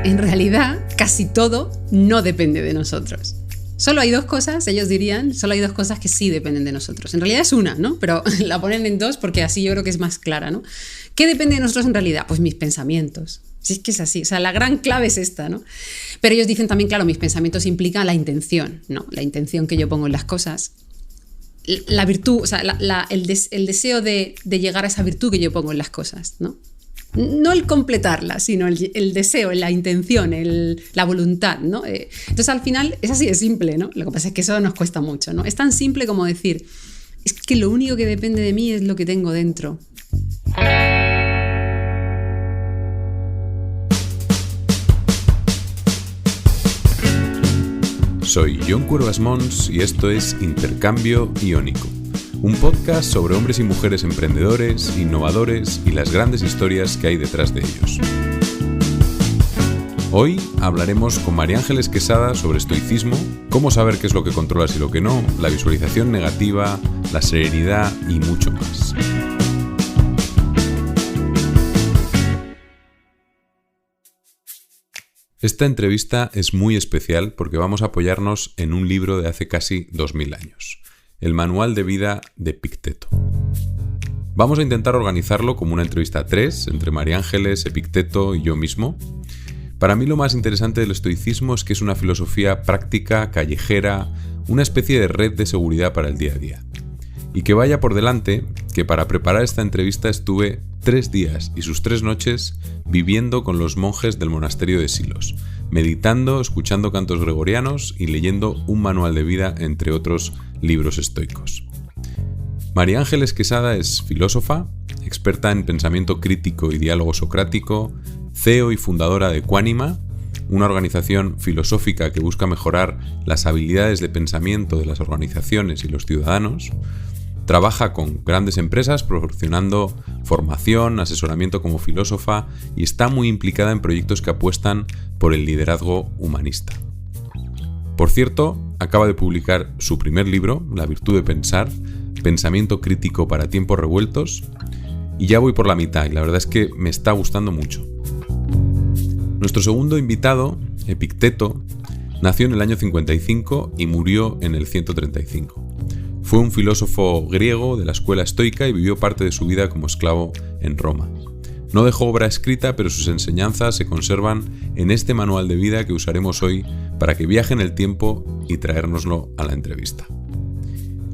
en realidad casi todo no depende de nosotros. Solo hay dos cosas, ellos dirían, solo hay dos cosas que sí dependen de nosotros. En realidad es una, ¿no? Pero la ponen en dos porque así yo creo que es más clara, ¿no? ¿Qué depende de nosotros en realidad? Pues mis pensamientos. Si es que es así, o sea, la gran clave es esta, ¿no? Pero ellos dicen también, claro, mis pensamientos implican la intención, ¿no? La intención que yo pongo en las cosas. La virtud, o sea, el deseo de llegar a esa virtud que yo pongo en las cosas, ¿no? No el completarla, sino el deseo, la intención, la voluntad, ¿no? Entonces, al final, es así de simple, ¿no? Lo que pasa es que eso nos cuesta mucho, ¿no? Es tan simple como decir, es que lo único que depende de mí es lo que tengo dentro. Soy Jon Cuervas Mons y esto es Intercambio Iónico, un podcast sobre hombres y mujeres emprendedores, innovadores y las grandes historias que hay detrás de ellos. Hoy hablaremos con María Ángeles Quesada sobre estoicismo, cómo saber qué es lo que controlas y lo que no, la visualización negativa, la serenidad y mucho más. Esta entrevista es muy especial porque vamos a apoyarnos en un libro de hace casi 2000 años, el Manual de Vida de Epicteto. Vamos a intentar organizarlo como una entrevista a tres, entre María Ángeles, Epicteto y yo mismo. Para mí lo más interesante del estoicismo es que es una filosofía práctica, callejera, una especie de red de seguridad para el día a día. Y que vaya por delante que para preparar esta entrevista estuve 3 días y sus 3 noches viviendo con los monjes del monasterio de Silos, meditando, escuchando cantos gregorianos y leyendo un manual de vida, entre otros libros estoicos. María Ángeles Quesada es filósofa, experta en pensamiento crítico y diálogo socrático, CEO y fundadora de Equánima, una organización filosófica que busca mejorar las habilidades de pensamiento de las organizaciones y los ciudadanos. Trabaja con grandes empresas proporcionando formación, asesoramiento como filósofa y está muy implicada en proyectos que apuestan por el liderazgo humanista. Por cierto, acaba de publicar su primer libro, La virtud de pensar, pensamiento crítico para tiempos revueltos, y ya voy por la mitad y la verdad es que me está gustando mucho. Nuestro segundo invitado, Epicteto, nació en el año 55 y murió en el 135. Fue un filósofo griego de la escuela estoica y vivió parte de su vida como esclavo en Roma. No dejó obra escrita, pero sus enseñanzas se conservan en este manual de vida que usaremos hoy para que viaje en el tiempo y traérnoslo a la entrevista.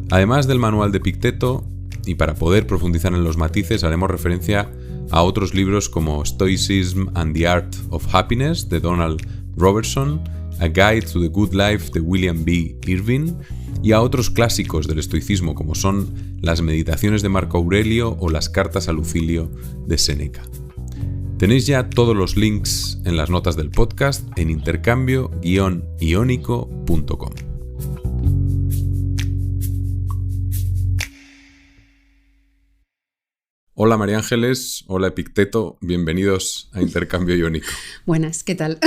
Además del manual de Epicteto, y para poder profundizar en los matices, haremos referencia a otros libros como Stoicism and the Art of Happiness de Donald Robertson, A Guide to the Good Life de William B. Irvine, y a otros clásicos del estoicismo como son las Meditaciones de Marco Aurelio o las Cartas a Lucilio de Séneca. Tenéis ya todos los links en las notas del podcast en intercambio-iónico.com. Hola María Ángeles, hola Epicteto, bienvenidos a Intercambio Iónico. Buenas, ¿qué tal?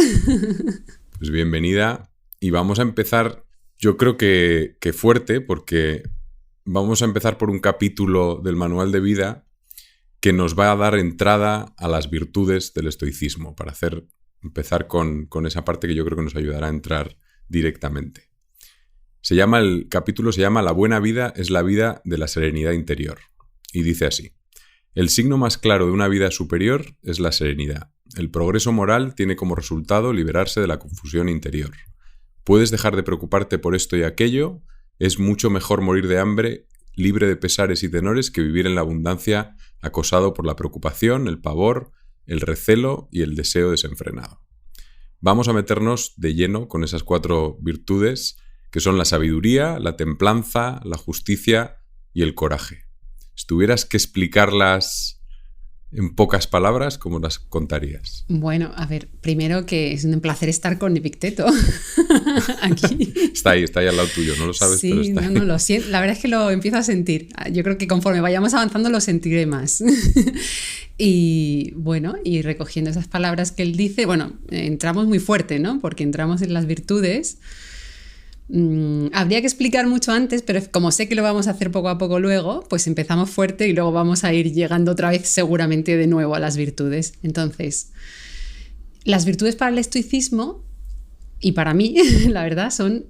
Pues bienvenida y vamos a empezar, yo creo que fuerte, porque vamos a empezar por un capítulo del manual de vida que nos va a dar entrada a las virtudes del estoicismo, para empezar con esa parte que yo creo que nos ayudará a entrar directamente. El capítulo se llama La buena vida es la vida de la serenidad interior, y dice así: el signo más claro de una vida superior es la serenidad. El progreso moral tiene como resultado liberarse de la confusión interior. Puedes dejar de preocuparte por esto y aquello. Es mucho mejor morir de hambre, libre de pesares y tenores, que vivir en la abundancia acosado por la preocupación, el pavor, el recelo y el deseo desenfrenado. Vamos a meternos de lleno con esas 4 virtudes, que son la sabiduría, la templanza, la justicia y el coraje. Si tuvieras que explicarlas en pocas palabras, ¿cómo las contarías? Bueno, a ver, primero que es un placer estar con Epicteto aquí. Está ahí al lado tuyo, no lo sabes, sí, pero está ahí. No, lo siento, la verdad es que lo empiezo a sentir. Yo creo que conforme vayamos avanzando lo sentiré más. Y bueno, y recogiendo esas palabras que él dice, bueno, entramos muy fuerte, ¿no? Porque entramos en las virtudes. Habría que explicar mucho antes, pero como sé que lo vamos a hacer poco a poco luego, pues empezamos fuerte y luego vamos a ir llegando otra vez seguramente de nuevo a las virtudes. Entonces, las virtudes para el estoicismo, y para mí, la verdad, son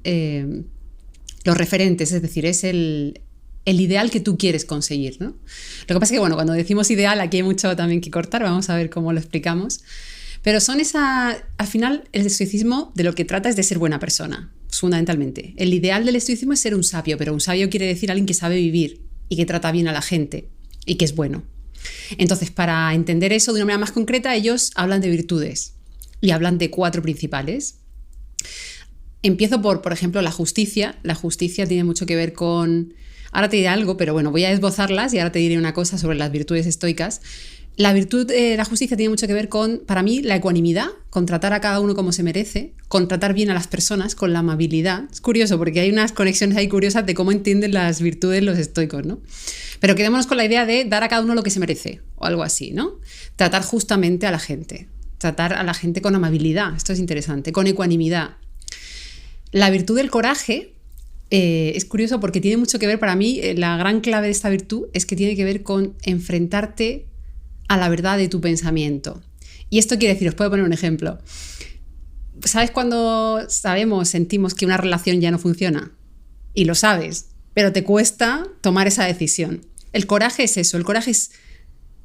los referentes, es decir, es el ideal que tú quieres conseguir, ¿no? Lo que pasa es que, bueno, cuando decimos ideal, aquí hay mucho también que cortar, vamos a ver cómo lo explicamos. Pero son al final, el estoicismo de lo que trata es de ser buena persona, fundamentalmente. El ideal del estoicismo es ser un sabio, pero un sabio quiere decir alguien que sabe vivir y que trata bien a la gente y que es bueno. Entonces, para entender eso de una manera más concreta, ellos hablan de virtudes y hablan de 4 principales. Empiezo por ejemplo, la justicia. La justicia tiene mucho que ver con... Ahora te diré algo, pero bueno, voy a esbozarlas y ahora te diré una cosa sobre las virtudes estoicas. La virtud de la justicia tiene mucho que ver con, para mí, la ecuanimidad, con tratar a cada uno como se merece, con tratar bien a las personas, con la amabilidad. Es curioso porque hay unas conexiones ahí curiosas de cómo entienden las virtudes los estoicos, ¿no? Pero quedémonos con la idea de dar a cada uno lo que se merece, o algo así, ¿no? Tratar justamente a la gente, tratar a la gente con amabilidad, esto es interesante, con ecuanimidad. La virtud del coraje es curioso porque tiene mucho que ver, para mí, la gran clave de esta virtud es que tiene que ver con enfrentarte a la verdad de tu pensamiento. Y esto quiere decir, os puedo poner un ejemplo. ¿Sabes cuando sentimos que una relación ya no funciona? Y lo sabes, pero te cuesta tomar esa decisión. El coraje es eso, el coraje es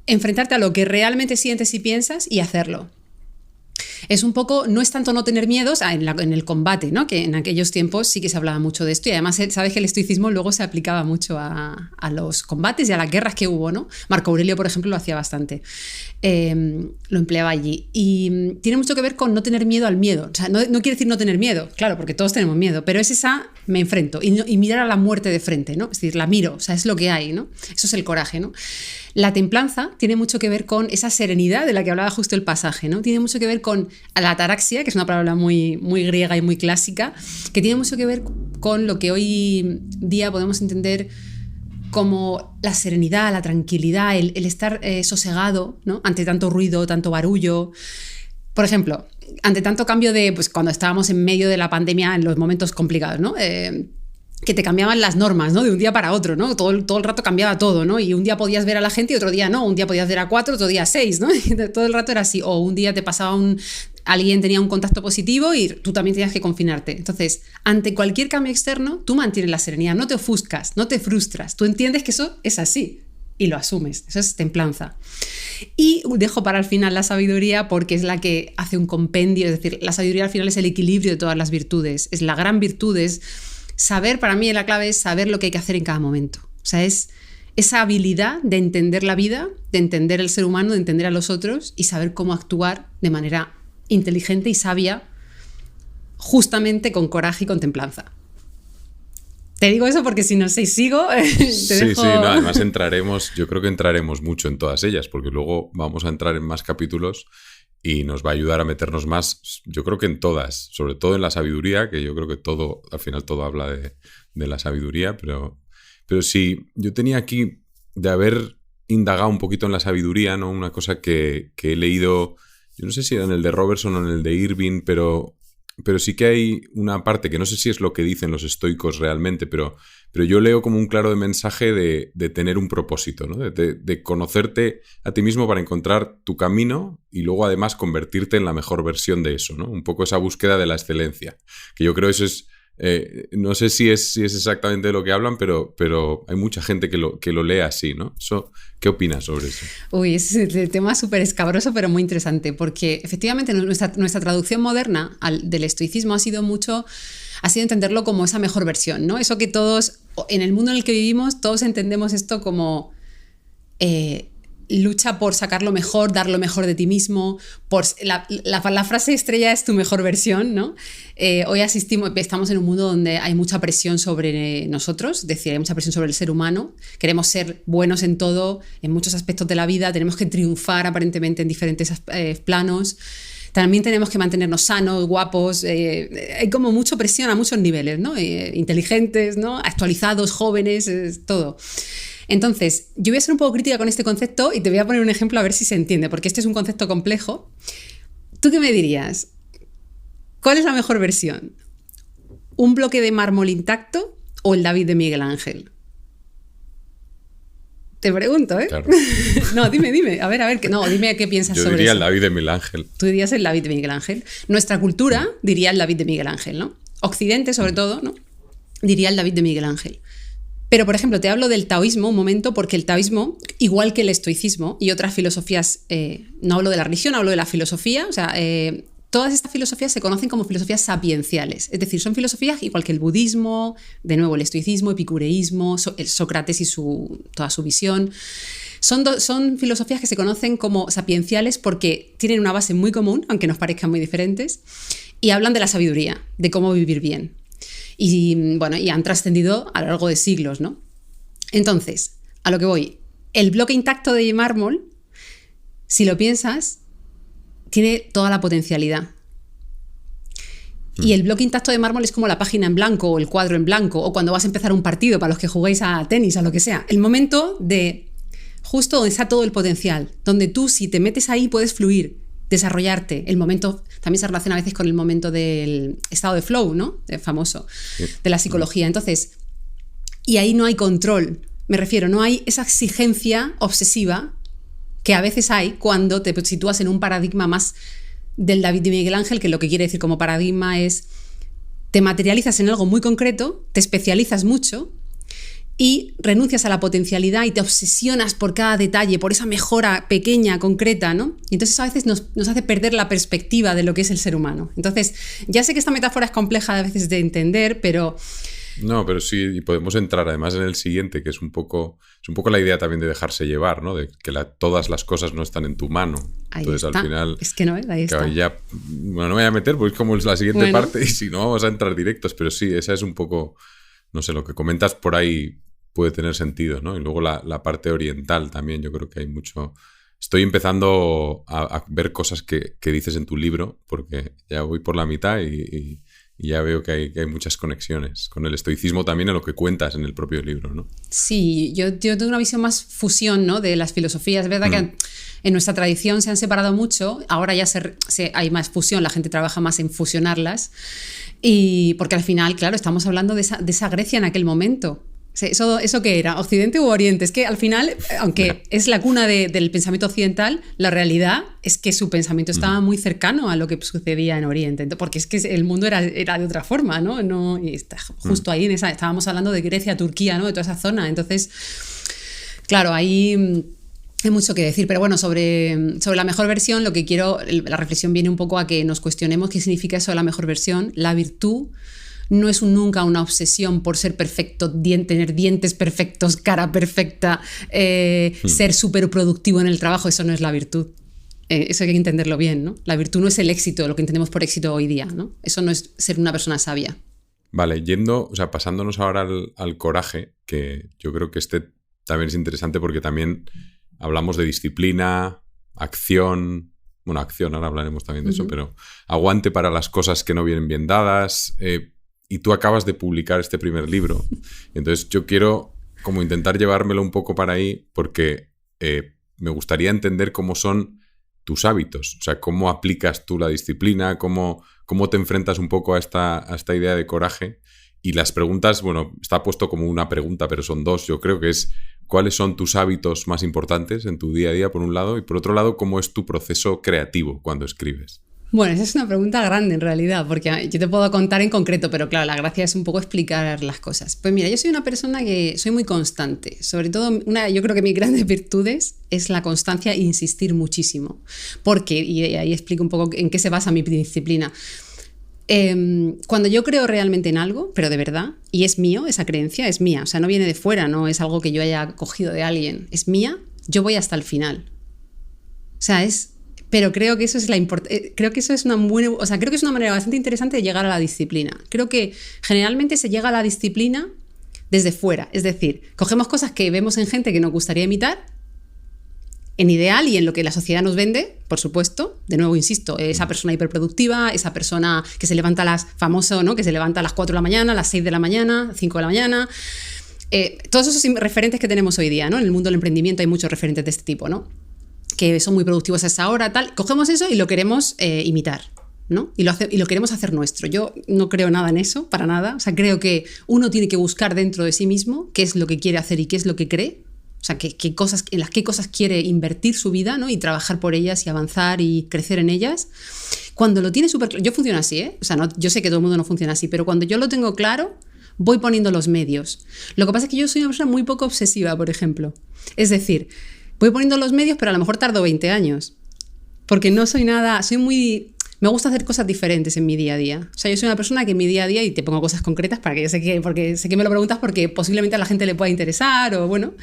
enfrentarte a lo que realmente sientes y piensas y hacerlo. Es un poco, no es tanto no tener miedos en el combate, ¿no? Que en aquellos tiempos sí que se hablaba mucho de esto y además sabes que el estoicismo luego se aplicaba mucho a los combates y a las guerras que hubo, ¿no? Marco Aurelio, por ejemplo, lo hacía bastante, lo empleaba allí y tiene mucho que ver con no tener miedo al miedo. O sea, no quiere decir no tener miedo, claro, porque todos tenemos miedo, pero es me enfrento y mirar a la muerte de frente, ¿no? Es decir, la miro, o sea, es lo que hay, ¿no? Eso es el coraje, ¿no? La templanza tiene mucho que ver con esa serenidad de la que hablaba justo el pasaje, ¿no? Tiene mucho que ver con la ataraxia, que es una palabra muy, muy griega y muy clásica, que tiene mucho que ver con lo que hoy día podemos entender como la serenidad, la tranquilidad, el estar sosegado, ¿no? Ante tanto ruido, tanto barullo. Por ejemplo, ante tanto cambio pues cuando estábamos en medio de la pandemia, en los momentos complicados, ¿no? Que te cambiaban las normas, ¿no? De un día para otro, ¿no? Todo el rato cambiaba todo, ¿no? Y un día podías ver a la gente y otro día no. Un día podías ver a 4, otro día a 6, ¿no? Y todo el rato era así. O un día te pasaba alguien tenía un contacto positivo y tú también tenías que confinarte. Entonces, ante cualquier cambio externo, tú mantienes la serenidad, no te ofuscas, no te frustras. Tú entiendes que eso es así y lo asumes. Eso es templanza. Y dejo para el final la sabiduría porque es la que hace un compendio. Es decir, la sabiduría al final es el equilibrio de todas las virtudes. Es la gran virtud, es saber, para mí la clave es saber lo que hay que hacer en cada momento. O sea, es esa habilidad de entender la vida, de entender el ser humano, de entender a los otros y saber cómo actuar de manera inteligente y sabia, justamente con coraje y con templanza. Te digo eso porque si no sé, sigo, te dejo... Sí, no, además yo creo que entraremos mucho en todas ellas, porque luego vamos a entrar en más capítulos y nos va a ayudar a meternos más, yo creo que en todas, sobre todo en la sabiduría, que yo creo que todo, al final todo habla de la sabiduría, pero sí, yo tenía aquí de haber indagado un poquito en la sabiduría, ¿no? Una cosa que he leído, yo no sé si era en el de Robertson o en el de Irving, pero sí que hay una parte que no sé si es lo que dicen los estoicos realmente, pero yo leo como un claro mensaje de tener un propósito, ¿no? De conocerte a ti mismo para encontrar tu camino y luego además convertirte en la mejor versión de eso, ¿no? Un poco esa búsqueda de la excelencia, que yo creo eso es... no sé si es exactamente de lo que hablan, pero hay mucha gente que lo lee así, ¿no? ¿Qué opinas sobre eso? Uy, es el tema súper escabroso, pero muy interesante, porque efectivamente nuestra traducción moderna del estoicismo ha sido entenderlo como esa mejor versión, ¿no? Eso que todos, en el mundo en el que vivimos, todos entendemos esto como... lucha por sacar lo mejor, dar lo mejor de ti mismo. La frase estrella es tu mejor versión, ¿no? Hoy estamos en un mundo donde hay mucha presión sobre nosotros, es decir, hay mucha presión sobre el ser humano. Queremos ser buenos en todo, en muchos aspectos de la vida, tenemos que triunfar aparentemente en diferentes planos. También tenemos que mantenernos sanos, guapos. Hay como mucha presión a muchos niveles, ¿no? Inteligentes, ¿no? Actualizados, jóvenes, todo. Entonces, yo voy a ser un poco crítica con este concepto y te voy a poner un ejemplo a ver si se entiende, porque este es un concepto complejo. ¿Tú qué me dirías? ¿Cuál es la mejor versión? ¿Un bloque de mármol intacto o el David de Miguel Ángel? Te pregunto, ¿eh? Claro. No, dime. A ver, dime qué piensas Yo sobre diría eso. el David de Miguel Ángel. Tú dirías el David de Miguel Ángel. Nuestra cultura diría el David de Miguel Ángel, ¿no? Occidente, sobre todo, ¿no? Diría el David de Miguel Ángel. Pero, por ejemplo, te hablo del taoísmo un momento, porque el taoísmo, igual que el estoicismo y otras filosofías, no hablo de la religión, hablo de la filosofía, o sea, todas estas filosofías se conocen como filosofías sapienciales, es decir, son filosofías igual que el budismo, de nuevo el estoicismo, epicureísmo, el Sócrates y toda su visión. Son filosofías que se conocen como sapienciales porque tienen una base muy común, aunque nos parezcan muy diferentes, y hablan de la sabiduría, de cómo vivir bien. Y bueno, y han trascendido a lo largo de siglos, ¿no? Entonces, a lo que voy, el bloque intacto de mármol, si lo piensas, tiene toda la potencialidad. Y el bloque intacto de mármol es como la página en blanco o el cuadro en blanco, o cuando vas a empezar un partido, para los que jugáis a tenis, a lo que sea. El momento de justo donde está todo el potencial, donde tú, si te metes ahí, puedes fluir, desarrollarte. El momento también se relaciona a veces con el momento del estado de flow, ¿no? El famoso, de la psicología. Entonces, y ahí no hay control. Me refiero, no hay esa exigencia obsesiva que a veces hay cuando te sitúas en un paradigma más del David de Miguel Ángel, que lo que quiere decir como paradigma es te materializas en algo muy concreto, te especializas mucho y renuncias a la potencialidad y te obsesionas por cada detalle, por esa mejora pequeña, concreta, ¿no? Y entonces a veces nos hace perder la perspectiva de lo que es el ser humano. Entonces, ya sé que esta metáfora es compleja a veces de entender, pero... No, pero sí, y podemos entrar además en el siguiente, que es un poco la idea también de dejarse llevar, ¿no? De que todas las cosas no están en tu mano. Ahí entonces está. Al final... Es que no, ahí está. Ya, bueno, no me voy a meter porque es como la siguiente parte y si no vamos a entrar directos, pero sí, esa es un poco, no sé, lo que comentas por ahí puede tener sentido, ¿no? Y luego la parte oriental también, yo creo que hay mucho... Estoy empezando a ver cosas que dices en tu libro, porque ya voy por la mitad y ya veo que hay muchas conexiones con el estoicismo también en lo que cuentas en el propio libro, ¿no? Sí, yo tengo una visión más fusión, ¿no? De las filosofías. Es verdad que en nuestra tradición se han separado mucho, ahora ya hay más fusión, la gente trabaja más en fusionarlas, y porque al final, claro, estamos hablando de esa Grecia en aquel momento. ¿Eso qué era? ¿Occidente u Oriente? Es que al final, aunque es la cuna del pensamiento occidental, la realidad es que su pensamiento estaba muy cercano a lo que sucedía en Oriente, porque es que el mundo era de otra forma, ¿no? Y está justo ahí, estábamos hablando de Grecia, Turquía, ¿no? De toda esa zona. Entonces, claro, ahí hay mucho que decir, pero bueno, sobre la mejor versión, lo que quiero, la reflexión viene un poco a que nos cuestionemos qué significa eso de la mejor versión. La virtud no es nunca una obsesión por ser perfecto, tener dientes perfectos, cara perfecta, ser súper productivo en el trabajo. Eso no es la virtud. Eso hay que entenderlo bien, ¿no? La virtud no es el éxito, lo que entendemos por éxito hoy día, ¿no? Eso no es ser una persona sabia. Vale, pasándonos ahora al coraje, que yo creo que también es interesante porque también hablamos de disciplina, acción, ahora hablaremos también de eso, pero aguante para las cosas que no vienen bien dadas, y tú acabas de publicar este primer libro. Entonces yo quiero como intentar llevármelo un poco para ahí porque me gustaría entender cómo son tus hábitos. O sea, cómo aplicas tú la disciplina, cómo te enfrentas un poco a esta idea de coraje. Y las preguntas, bueno, está puesto como una pregunta, pero son dos. Yo creo que es cuáles son tus hábitos más importantes en tu día a día, por un lado, y por otro lado, cómo es tu proceso creativo cuando escribes. Bueno, esa es una pregunta grande en realidad, porque yo te puedo contar en concreto, pero claro, la gracia es un poco explicar las cosas. Pues mira, yo soy una persona que soy muy constante. Sobre todo, yo creo que mis grandes virtudes es la constancia e insistir muchísimo. Porque, y ahí explico un poco en qué se basa mi disciplina. Cuando yo creo realmente en algo, pero de verdad, y es mío, esa creencia es mía, o sea, no viene de fuera, no es algo que yo haya cogido de alguien, es mía, yo voy hasta el final. O sea, pero creo que eso es creo que eso es una manera bastante interesante de llegar a la disciplina. Creo que generalmente se llega a la disciplina desde fuera, es decir, cogemos cosas que vemos en gente que nos gustaría imitar, en ideal y en lo que la sociedad nos vende, por supuesto. De nuevo, insisto, esa persona hiperproductiva, esa persona que se levanta famoso, ¿no? Que se levanta a las 4 de la mañana, a las 6 de la mañana, 5 de la mañana. Todos esos referentes que tenemos hoy día, ¿no? En el mundo del emprendimiento hay muchos referentes de este tipo, ¿no? Que son muy productivos a esa hora, tal. Cogemos eso y lo queremos imitar, ¿no? Y lo queremos hacer nuestro. Yo no creo nada en eso, para nada. O sea, creo que uno tiene que buscar dentro de sí mismo qué es lo que quiere hacer y qué es lo que cree. O sea, en las qué cosas quiere invertir su vida, ¿no? Y trabajar por ellas y avanzar y crecer en ellas. Cuando lo tiene súper claro, yo funciono así, ¿eh? O sea, yo sé que todo el mundo no funciona así, pero cuando yo lo tengo claro, voy poniendo los medios. Lo que pasa es que yo soy una persona muy poco obsesiva, por ejemplo. Es decir, voy poniendo los medios, pero a lo mejor tardo 20 años. Porque no soy nada, me gusta hacer cosas diferentes en mi día a día. O sea, yo soy una persona que en mi día a día, y te pongo cosas concretas para que porque sé que me lo preguntas porque posiblemente a la gente le pueda interesar o bueno.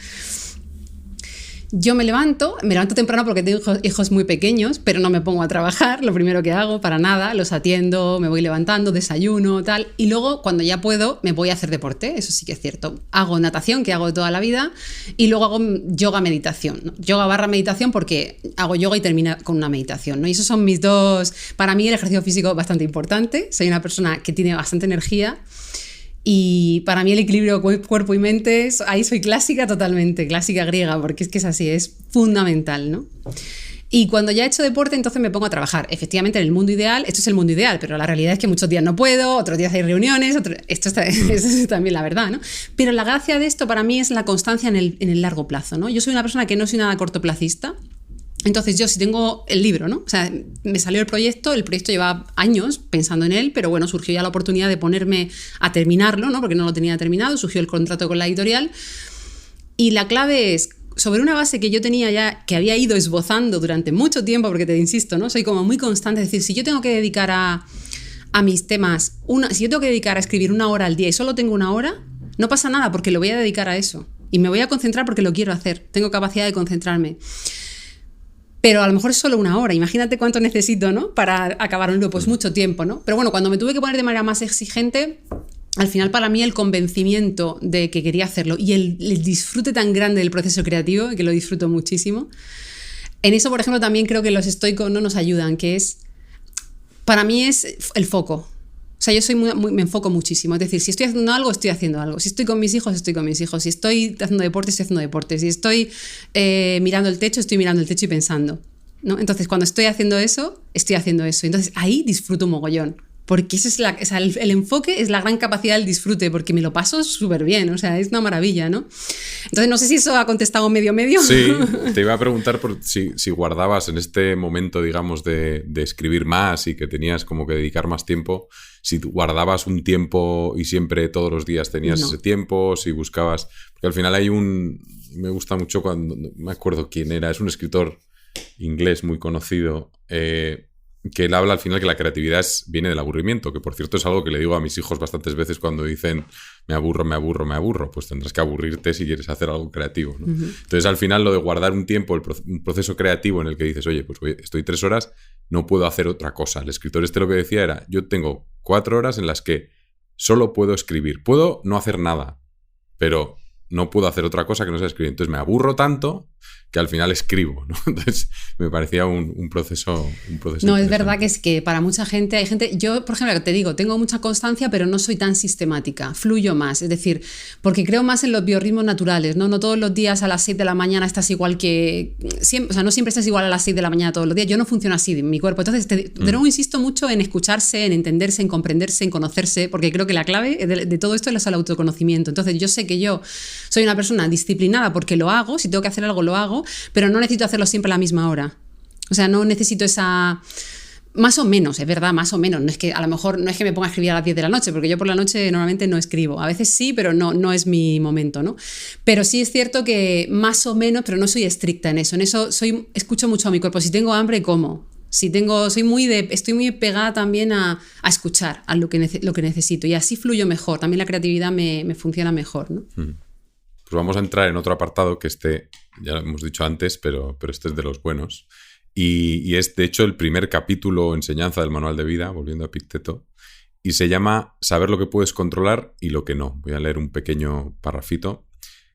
Yo me levanto temprano porque tengo hijos muy pequeños, pero no me pongo a trabajar, lo primero que hago, para nada, los atiendo, me voy levantando, desayuno, tal, y luego cuando ya puedo me voy a hacer deporte, eso sí que es cierto. Hago natación, que hago de toda la vida, y luego hago yoga meditación, ¿no? Yoga / meditación porque hago yoga y termino con una meditación, ¿no? Y esos son mis dos, para mí el ejercicio físico es bastante importante, soy una persona que tiene bastante energía. Y para mí el equilibrio cuerpo y mente, ahí soy clásica totalmente, clásica griega, porque es que es así, es fundamental, ¿no? Y cuando ya he hecho deporte, entonces me pongo a trabajar. Efectivamente, en el mundo ideal, esto es el mundo ideal, pero la realidad es que muchos días no puedo, otros días hay reuniones, esto es también la verdad, ¿no? Pero la gracia de esto para mí es la constancia en el largo plazo, ¿no? Yo soy una persona que no soy nada cortoplacista. Entonces yo si tengo el libro, ¿no? O sea, me salió el proyecto lleva años pensando en él, pero bueno, surgió ya la oportunidad de ponerme a terminarlo, ¿no? Porque no lo tenía terminado, surgió el contrato con la editorial. Y la clave es, sobre una base que yo tenía ya, que había ido esbozando durante mucho tiempo, porque te insisto, ¿no? Soy como muy constante, es decir, si yo tengo que dedicar a mis temas, si yo tengo que dedicar a escribir 1 hora al día y solo tengo 1 hora, no pasa nada porque lo voy a dedicar a eso. Y me voy a concentrar porque lo quiero hacer, tengo capacidad de concentrarme. Pero a lo mejor es solo 1 hora. Imagínate cuánto necesito, ¿no? Para acabar un libro, pues mucho tiempo, ¿no? Pero bueno, cuando me tuve que poner de manera más exigente, al final para mí el convencimiento de que quería hacerlo y el disfrute tan grande del proceso creativo, que lo disfruto muchísimo, en eso, por ejemplo, también creo que los estoicos no nos ayudan, que es, para mí es el foco. O sea, yo me enfoco muchísimo. Es decir, si estoy haciendo algo, estoy haciendo algo. Si estoy con mis hijos, estoy con mis hijos. Si estoy haciendo deporte, estoy haciendo deporte. Si estoy mirando el techo, estoy mirando el techo y pensando, ¿no? Entonces, cuando estoy haciendo eso, estoy haciendo eso. Entonces, ahí disfruto un mogollón. Porque ese es el enfoque es la gran capacidad del disfrute, porque me lo paso súper bien, o sea, es una maravilla, ¿no? Entonces, no sé si eso ha contestado medio. Sí, te iba a preguntar si guardabas en este momento, digamos, de escribir más y que tenías como que dedicar más tiempo, si guardabas un tiempo y siempre todos los días tenías ese tiempo, si buscabas... Porque al final me gusta mucho cuando... No me acuerdo quién era, es un escritor inglés muy conocido, que él habla al final que la creatividad viene del aburrimiento, que por cierto es algo que le digo a mis hijos bastantes veces cuando dicen me aburro, pues tendrás que aburrirte si quieres hacer algo creativo, ¿no? Uh-huh. Entonces al final lo de guardar un tiempo, un proceso creativo en el que dices, oye, pues estoy 3 horas, no puedo hacer otra cosa. El escritor lo que decía era, yo tengo 4 horas en las que solo puedo escribir, puedo no hacer nada, pero no puedo hacer otra cosa que no sea escribir. Entonces me aburro tanto que al final escribo, ¿no? Entonces me parecía un proceso No, es verdad que es que para mucha gente, hay gente, yo por ejemplo te digo, tengo mucha constancia pero no soy tan sistemática, fluyo más, es decir, porque creo más en los biorritmos naturales, ¿no? No todos los días a las 6 de la mañana estás igual que... Siempre, o sea, no siempre estás igual a las 6 de la mañana todos los días, yo no funciono así en mi cuerpo, entonces de nuevo insisto mucho en escucharse, en entenderse, en comprenderse, en conocerse, porque creo que la clave de todo esto es el autoconocimiento. Entonces yo sé que yo soy una persona disciplinada porque lo hago, si tengo que hacer algo lo hago, pero no necesito hacerlo siempre a la misma hora. O sea, no necesito esa... Más o menos, es verdad, más o menos. No es que a lo mejor no es que me ponga a escribir a las 10 de la noche, porque yo por la noche normalmente no escribo. A veces sí, pero no es mi momento, ¿no? Pero sí es cierto que más o menos, pero no soy estricta en eso. En eso escucho mucho a mi cuerpo. Si tengo hambre, como. Estoy muy pegada también a escuchar a lo que necesito. Y así fluyo mejor. También la creatividad me funciona mejor, ¿no? Pues vamos a entrar en otro apartado que ya lo hemos dicho antes, pero este es de los buenos. Y es, de hecho, el primer capítulo o enseñanza del manual de vida, volviendo a Epicteto, y se llama Saber lo que puedes controlar y lo que no. Voy a leer un pequeño parrafito,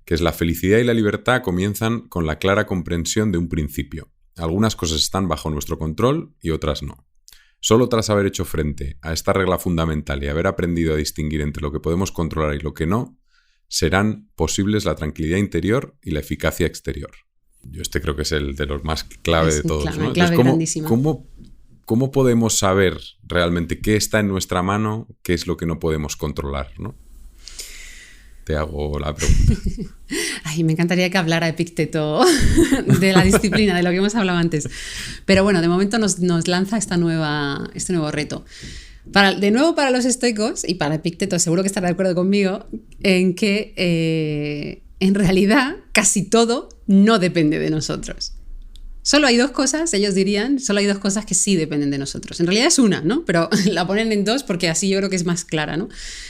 que es: la felicidad y la libertad comienzan con la clara comprensión de un principio. Algunas cosas están bajo nuestro control y otras no. Solo tras haber hecho frente a esta regla fundamental y haber aprendido a distinguir entre lo que podemos controlar y lo que no, serán posibles la tranquilidad interior y la eficacia exterior. Yo creo que es el de los más clave de todos, ¿no? Clave grandísima. ¿Cómo podemos saber realmente qué está en nuestra mano, qué es lo que no podemos controlar, ¿no? Te hago la pregunta. Ay, me encantaría que hablara Epicteto de la disciplina, de lo que hemos hablado antes. Pero bueno, de momento nos lanza este nuevo reto. De nuevo para los estoicos y para Epicteto, seguro que estará de acuerdo conmigo, en que en realidad casi todo no depende de nosotros. Solo hay dos cosas, ellos dirían, solo hay dos cosas que sí dependen de nosotros. En realidad es una, ¿no? Pero la ponen en dos porque así yo creo que es más clara, ¿no?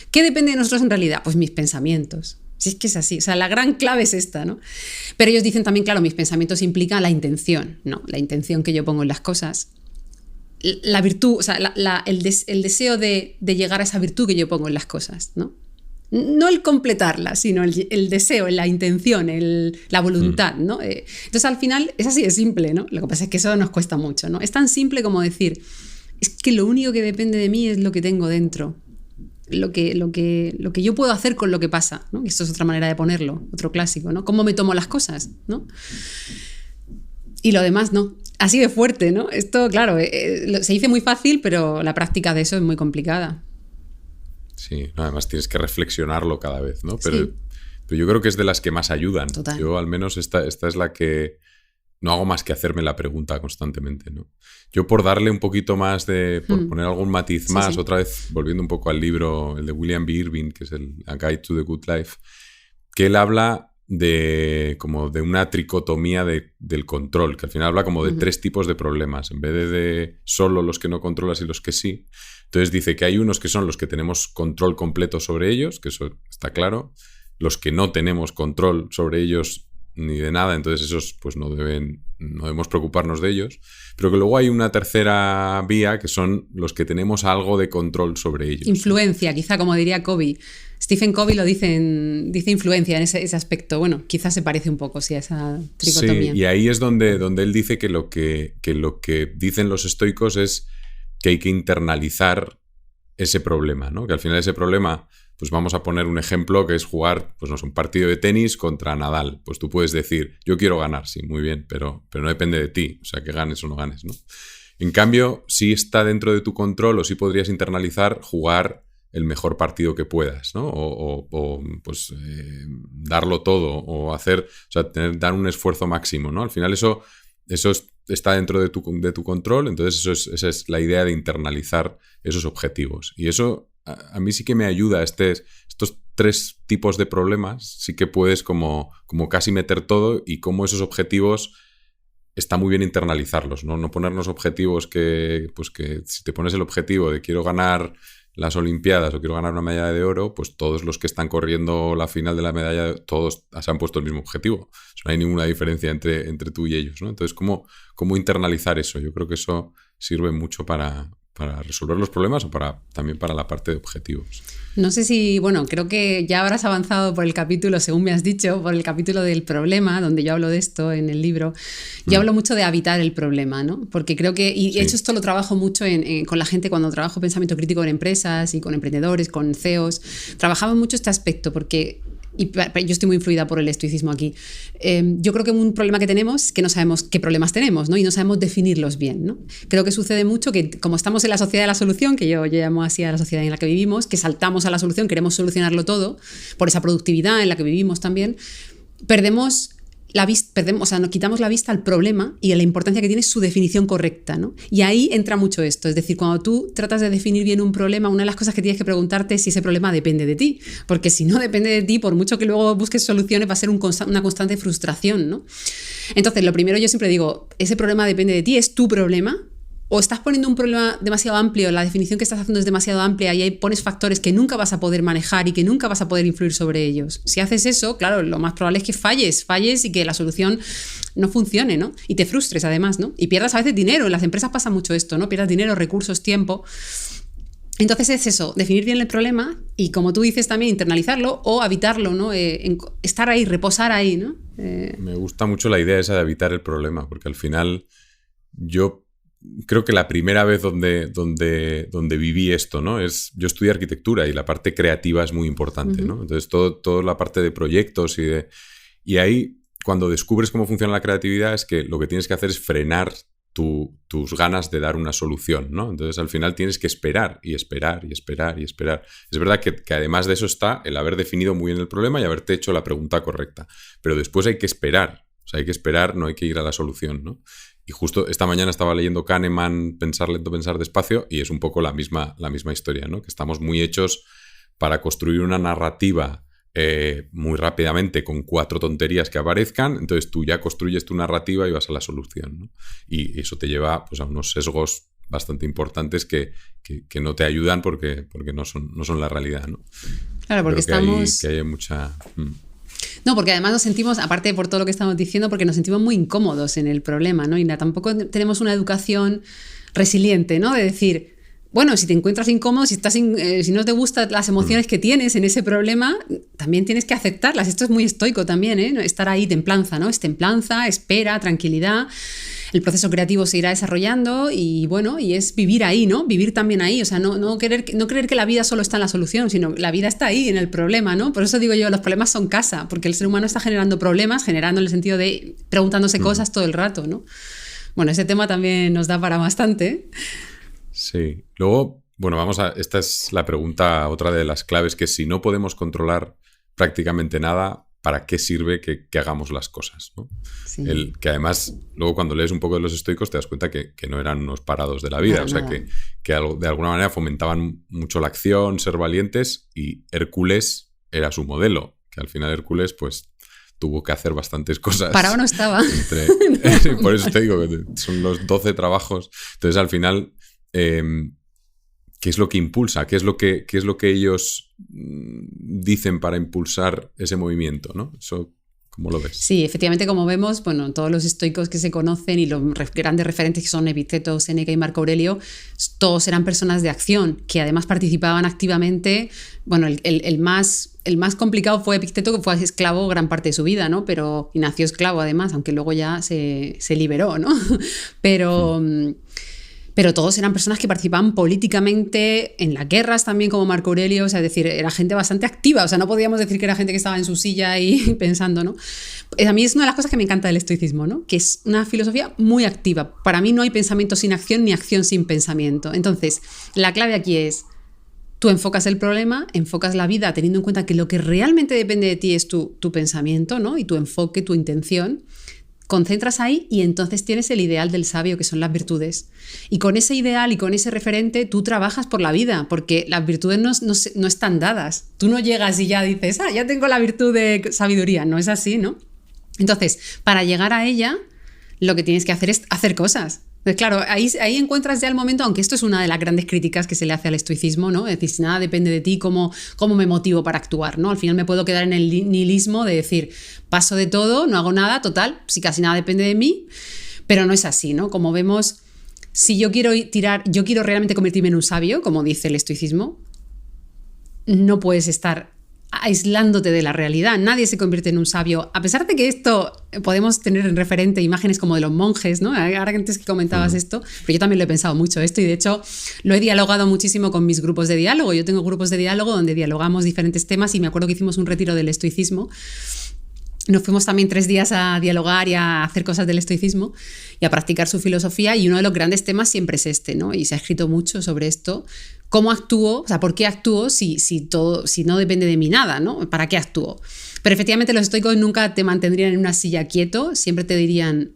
¿Qué depende de nosotros en realidad? Pues mis pensamientos. Si es que es así, o sea, la gran clave es esta, ¿no? Pero ellos dicen también, claro, mis pensamientos implican la intención, ¿no? La intención que yo pongo en las cosas. La virtud, o sea, el deseo de llegar a esa virtud que yo pongo en las cosas, ¿no? No el completarla, sino el deseo, la intención, la voluntad, ¿no? Entonces, al final, es así de simple, ¿no? Lo que pasa es que eso nos cuesta mucho, ¿no? Es tan simple como decir, es que lo único que depende de mí es lo que tengo dentro, lo que yo puedo hacer con lo que pasa, ¿no? Esto es otra manera de ponerlo, otro clásico, ¿no? Cómo me tomo las cosas, ¿no? Y lo demás, no. Así de fuerte, ¿no? Esto, claro, se dice muy fácil, pero la práctica de eso es muy complicada. Sí, además tienes que reflexionarlo cada vez, ¿no? Pero, sí. pero yo creo que es de las que más ayudan. Total. Yo al menos esta es la que no hago más que hacerme la pregunta constantemente, ¿no? Yo por darle un poquito más por poner algún matiz más, otra vez volviendo un poco al libro, el de William B. Irving, que es el A Guide to the Good Life, que él habla como de una tricotomía del control, que al final habla como de tres tipos de problemas, en vez de solo los que no controlas y los que sí. Entonces dice que hay unos que son los que tenemos control completo sobre ellos, que eso está claro, los que no tenemos control sobre ellos ni de nada, entonces esos pues no debemos preocuparnos de ellos, pero que luego hay una tercera vía que son los que tenemos algo de control sobre ellos. Influencia, quizá, como diría Covey. Stephen Covey lo dice influencia en ese aspecto. Bueno, quizás se parece un poco, sí, a esa tricotomía. Sí, y ahí es donde él dice que lo que dicen los estoicos es que hay que internalizar ese problema, ¿no? Que al final ese problema, pues vamos a poner un ejemplo que es jugar, pues no sé, un partido de tenis contra Nadal. Pues tú puedes decir, yo quiero ganar, sí, muy bien, pero no depende de ti, o sea, que ganes o no ganes, ¿no? En cambio, sí está dentro de tu control o sí podrías internalizar jugar el mejor partido que puedas, ¿no? Darlo todo o dar un esfuerzo máximo, ¿no? Al final eso está dentro de tu control, entonces esa es la idea de internalizar esos objetivos. Y eso a mí sí que me ayuda, estos tres tipos de problemas, sí que puedes como casi meter todo y cómo esos objetivos está muy bien internalizarlos, ¿no? No ponernos objetivos que si te pones el objetivo de quiero ganar las Olimpiadas o quiero ganar una medalla de oro, pues todos los que están corriendo la final de la medalla, todos se han puesto el mismo objetivo. No hay ninguna diferencia entre tú y ellos, ¿no? Entonces, ¿cómo internalizar eso? Yo creo que eso sirve mucho para resolver los problemas o también para la parte de objetivos. No sé si, bueno, creo que ya habrás avanzado por el capítulo, según me has dicho, por el capítulo del problema, donde yo hablo de esto en el libro. Yo hablo mucho de habitar el problema, ¿no? Porque creo que, y de hecho esto lo trabajo mucho con la gente cuando trabajo pensamiento crítico en empresas y con emprendedores, con CEOs. Trabajamos mucho este aspecto porque... Y yo estoy muy influida por el estoicismo aquí. Yo creo que un problema que tenemos es que no sabemos qué problemas tenemos, ¿no? Y no sabemos definirlos bien, ¿no? Creo que sucede mucho que como estamos en la sociedad de la solución, que yo llamo así a la sociedad en la que vivimos, que saltamos a la solución, queremos solucionarlo todo, por esa productividad en la que vivimos también, perdemos la vista, nos quitamos la vista al problema y a la importancia que tiene su definición correcta, ¿no? Y ahí entra mucho esto, es decir, cuando tú tratas de definir bien un problema, una de las cosas que tienes que preguntarte es si ese problema depende de ti, porque si no depende de ti, por mucho que luego busques soluciones, va a ser una constante frustración, ¿no? Entonces, lo primero yo siempre digo, ese problema depende de ti, es tu problema. O estás poniendo un problema demasiado amplio, la definición que estás haciendo es demasiado amplia y ahí pones factores que nunca vas a poder manejar y que nunca vas a poder influir sobre ellos. Si haces eso, claro, lo más probable es que falles y que la solución no funcione, ¿no? Y te frustres además, ¿no? Y pierdas a veces dinero. En las empresas pasa mucho esto, ¿no? Pierdas dinero, recursos, tiempo. Entonces es eso, definir bien el problema y, como tú dices, también internalizarlo o habitarlo, ¿no? Estar ahí, reposar ahí, ¿no? Me gusta mucho la idea esa de habitar el problema, porque al final yo creo que la primera vez donde viví esto, ¿no? Yo estudié arquitectura y la parte creativa es muy importante, ¿no? Entonces, toda la parte de proyectos y ahí, cuando descubres cómo funciona la creatividad, es que lo que tienes que hacer es frenar tus ganas de dar una solución, ¿no? Entonces al final tienes que esperar y esperar y esperar y esperar. Es verdad que además de eso está el haber definido muy bien el problema y haberte hecho la pregunta correcta. Pero después hay que esperar. O sea, hay que esperar, no hay que ir a la solución, ¿no? Y justo esta mañana estaba leyendo Kahneman, Pensar lento, pensar despacio, y es un poco la misma historia, ¿no? Que estamos muy hechos para construir una narrativa muy rápidamente con 4 tonterías que aparezcan, entonces tú ya construyes tu narrativa y vas a la solución, ¿no? Y eso te lleva pues, a unos sesgos bastante importantes que no te ayudan porque no son la realidad, ¿no? Claro, porque estamos... que hay mucha... No, porque además nos sentimos, aparte por todo lo que estamos diciendo, porque nos sentimos muy incómodos en el problema, ¿no? Y tampoco tenemos una educación resiliente, ¿no? De decir, bueno, si te encuentras incómodo, si no te gustan las emociones que tienes en ese problema, también tienes que aceptarlas. Esto es muy estoico también, ¿eh? Estar ahí, templanza, ¿no? Es templanza, espera, tranquilidad. El proceso creativo se irá desarrollando y bueno, y es vivir creer ¿no? Vivir también ahí, o sea, no creer que la vida solo está en la solución, sino la vida está ahí, en el problema, ¿no? Por eso digo yo, los problemas son casa, porque el ser humano está generando problemas, generando en el sentido de preguntándose cosas todo el rato, ¿no? Bueno, ese tema también nos da para bastante. Sí. Luego, bueno, esta es la pregunta, otra de las claves, que si no podemos controlar prácticamente nada, ¿para qué sirve que hagamos las cosas, ¿no? Sí. Que además, luego cuando lees un poco de los estoicos te das cuenta que no eran unos parados de la vida, o sea, que de alguna manera fomentaban mucho la acción, ser valientes, y Hércules era su modelo, que al final Hércules pues tuvo que hacer bastantes cosas. Parado no estaba. Por eso te digo que son los 12 trabajos. Entonces al final... ¿qué es lo que impulsa? ¿Qué es lo que ellos dicen para impulsar ese movimiento, ¿no? Eso, ¿cómo lo ves? Sí, efectivamente, como vemos, bueno, todos los estoicos que se conocen y los grandes referentes que son Epicteto, Séneca y Marco Aurelio, todos eran personas de acción, que además participaban activamente. Bueno, el más complicado fue Epicteto, que fue esclavo gran parte de su vida, ¿no? Y nació esclavo además, aunque luego ya se liberó, ¿no? Pero todos eran personas que participaban políticamente en las guerras también, como Marco Aurelio, o sea, es decir, era gente bastante activa, o sea, no podíamos decir que era gente que estaba en su silla y pensando, ¿no? A mí es una de las cosas que me encanta del estoicismo, ¿no? Que es una filosofía muy activa. Para mí no hay pensamiento sin acción ni acción sin pensamiento. Entonces, la clave aquí es, tú enfocas el problema, enfocas la vida teniendo en cuenta que lo que realmente depende de ti es tu pensamiento, ¿no? Y tu enfoque, tu intención. Concentras ahí y entonces tienes el ideal del sabio, que son las virtudes. Y con ese ideal y con ese referente tú trabajas por la vida, porque las virtudes no están dadas. Tú no llegas y ya dices, ya tengo la virtud de sabiduría. No es así, ¿no? Entonces, para llegar a ella, lo que tienes que hacer es hacer cosas. Pues claro, ahí encuentras ya el momento, aunque esto es una de las grandes críticas que se le hace al estoicismo, ¿no? Es decir, si nada depende de ti, ¿cómo me motivo para actuar, ¿no? Al final me puedo quedar en el nihilismo de decir, paso de todo, no hago nada, total, si casi nada depende de mí, pero no es así, ¿no? Como vemos, si yo quiero realmente convertirme en un sabio, como dice el estoicismo, no puedes estar aislándote de la realidad. Nadie se convierte en un sabio. A pesar de que esto podemos tener en referente imágenes como de los monjes, ¿no? Ahora que antes que comentabas esto, pero yo también lo he pensado mucho esto y de hecho lo he dialogado muchísimo con mis grupos de diálogo. Yo tengo grupos de diálogo donde dialogamos diferentes temas y me acuerdo que hicimos un retiro del estoicismo. Nos fuimos también 3 días a dialogar y a hacer cosas del estoicismo y a practicar su filosofía, y uno de los grandes temas siempre es este, ¿no? Y se ha escrito mucho sobre esto. ¿Cómo actúo? O sea, ¿por qué actúo si no depende de mí nada, ¿no? ¿Para qué actúo? Pero efectivamente los estoicos nunca te mantendrían en una silla quieto, siempre te dirían,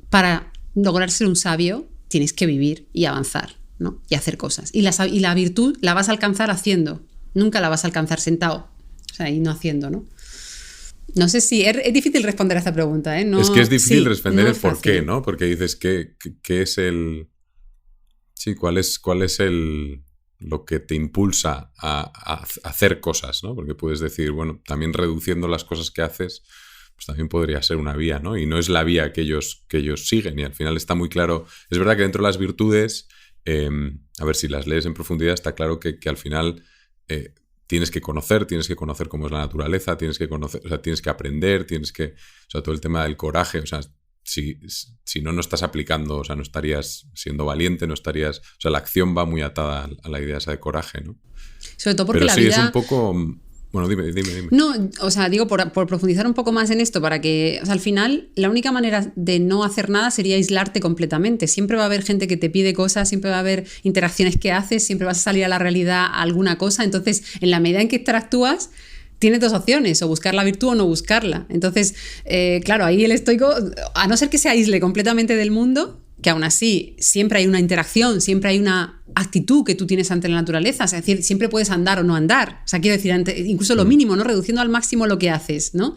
para lograr ser un sabio tienes que vivir y avanzar, ¿no? Y hacer cosas. Y la virtud la vas a alcanzar haciendo, nunca la vas a alcanzar sentado, o sea, y no haciendo, ¿no? No sé si es difícil responder a esta pregunta, ¿eh? No, es que es difícil responder no el por qué, ¿no? Porque dices, ¿qué es el...? Sí, ¿cuál es lo que te impulsa a hacer cosas, ¿no? Porque puedes decir, bueno, también reduciendo las cosas que haces, pues también podría ser una vía, ¿no? Y no es la vía que ellos siguen, y al final está muy claro. Es verdad que dentro de las virtudes, a ver, si las lees en profundidad, está claro que al final... tienes que conocer cómo es la naturaleza, tienes que conocer, o sea, tienes que aprender, o sea, todo el tema del coraje, o sea, si no estás aplicando, o sea, no estarías siendo valiente, o sea, la acción va muy atada a la idea esa de coraje, ¿no? Sobre todo porque pero la sí, vida... es un poco... Bueno, dime. No, o sea, digo, por profundizar un poco más en esto, para que, o sea, al final, la única manera de no hacer nada sería aislarte completamente. Siempre va a haber gente que te pide cosas, siempre va a haber interacciones que haces, siempre vas a salir a la realidad a alguna cosa. Entonces, en la medida en que interactúas, tienes dos opciones, o buscar la virtud o no buscarla. Entonces, claro, ahí el estoico, a no ser que se aísle completamente del mundo, que aún así siempre hay una interacción, siempre hay una actitud que tú tienes ante la naturaleza, es decir, siempre puedes andar o no andar, o sea, quiero decir, incluso lo mínimo, ¿no? Reduciendo al máximo lo que haces, ¿no?